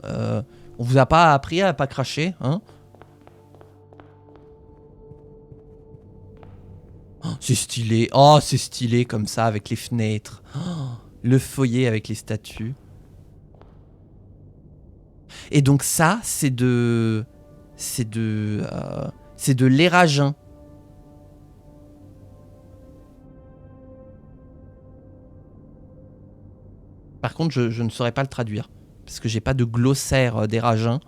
on vous a pas appris à pas cracher. Hein. Oh, c'est stylé. Oh, c'est stylé comme ça, avec les fenêtres. Oh, le foyer avec les statues. Et donc ça, c'est de... C'est de l'éragin. Par contre, je ne saurais pas le traduire. Parce que j'ai pas de glossaire d'éragin.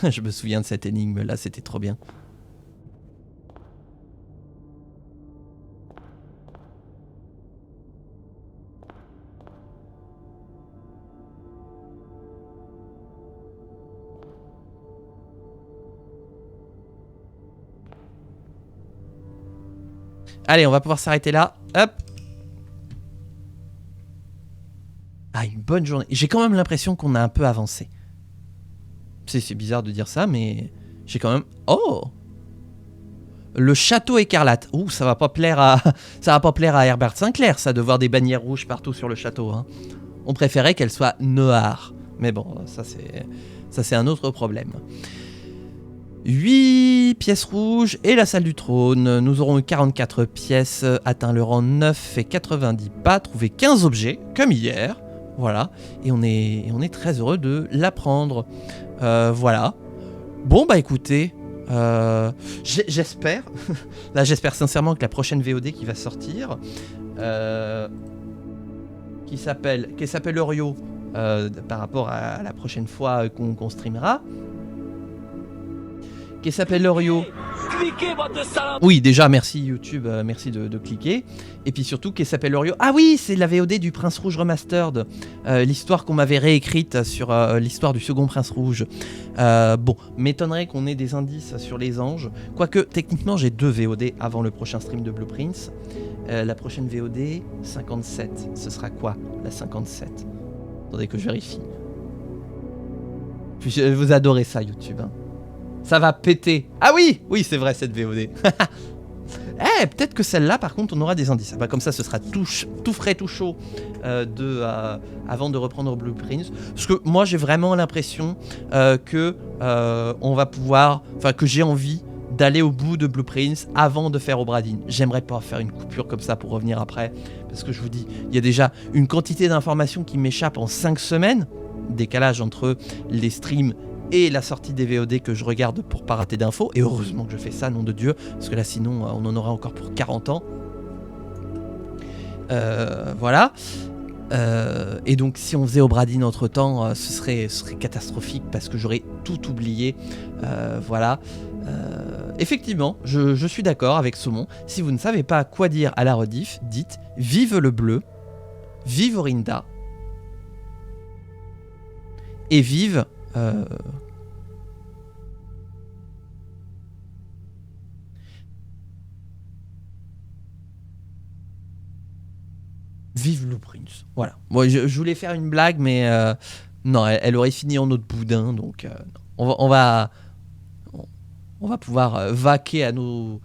Je me souviens de cette énigme-là, c'était trop bien. Allez, on va pouvoir s'arrêter là. Hop. Ah, une bonne journée. J'ai quand même l'impression qu'on a un peu avancé. C'est bizarre de dire ça, mais j'ai quand même... Oh! Le château écarlate. Ouh, ça va pas plaire à... ça va pas plaire à Herbert Sinclair, ça, de voir des bannières rouges partout sur le château. Hein. On préférait qu'elle soit noire. Mais bon, ça c'est un autre problème. 8 pièces rouges et la salle du trône. Nous aurons eu 44 pièces, atteint le rang 9 et 90 pas, trouvé 15 objets, comme hier. Voilà, et on est très heureux de l'apprendre. Voilà. Bon, bah écoutez, j'espère, là j'espère sincèrement que la prochaine VOD qui va sortir, qui s'appelle Orio, par rapport à la prochaine fois qu'on streamera, qui s'appelle Orio. Oui, déjà, merci YouTube, merci de cliquer. Et puis surtout, qui s'appelle Orio. Ah oui, c'est la VOD du Prince Rouge Remastered. L'histoire qu'on m'avait réécrite sur l'histoire du second Prince Rouge. Bon, m'étonnerait qu'on ait des indices sur les anges. Quoique, techniquement, j'ai 2 VOD avant le prochain stream de Blue Prince. La prochaine VOD, 57. Ce sera quoi, la 57? Attendez que je vérifie. Puis, vous adorez ça, YouTube, hein. Ça va péter. Ah oui, oui, c'est vrai, cette VOD. Eh, peut-être que celle-là, par contre, on aura des indices. Bah, comme ça, ce sera tout frais, tout chaud avant de reprendre Blue Prince. Parce que moi, j'ai vraiment l'impression que on va pouvoir... Enfin, que j'ai envie d'aller au bout de Blue Prince avant de faire Obradin. J'aimerais pas faire une coupure comme ça pour revenir après. Parce que je vous dis, il y a déjà une quantité d'informations qui m'échappe en 5 semaines. Décalage entre les streams et la sortie des VOD que je regarde pour pas rater d'infos. Et heureusement que je fais ça, nom de Dieu, parce que là sinon on en aura encore pour 40 ans. Voilà. Et donc si on faisait Obradin entre temps, ce serait catastrophique parce que j'aurais tout oublié. Voilà. Effectivement, je suis d'accord avec Saumon. Si vous ne savez pas quoi dire à la rediff, dites vive le bleu, vive Orinda et vive... Vive Blue Prince. Voilà. Moi, je voulais faire une blague, mais non, elle aurait fini en autre boudin, donc on va pouvoir vaquer à nos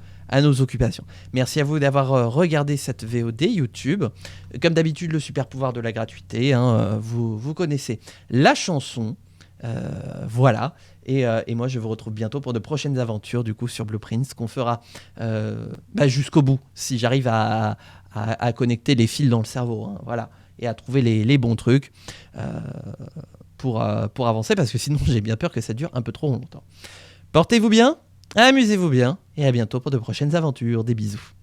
occupations. Merci à vous d'avoir regardé cette VOD YouTube. Comme d'habitude, le super pouvoir de la gratuité, hein, vous connaissez la chanson. Voilà. Et moi, je vous retrouve bientôt pour de prochaines aventures, du coup, sur Blue Prince, qu'on fera jusqu'au bout, si j'arrive à connecter les fils dans le cerveau, hein, voilà, et à trouver les bons trucs pour avancer, parce que sinon, j'ai bien peur que ça dure un peu trop longtemps. Portez-vous bien, amusez-vous bien, et à bientôt pour de prochaines aventures. Des bisous.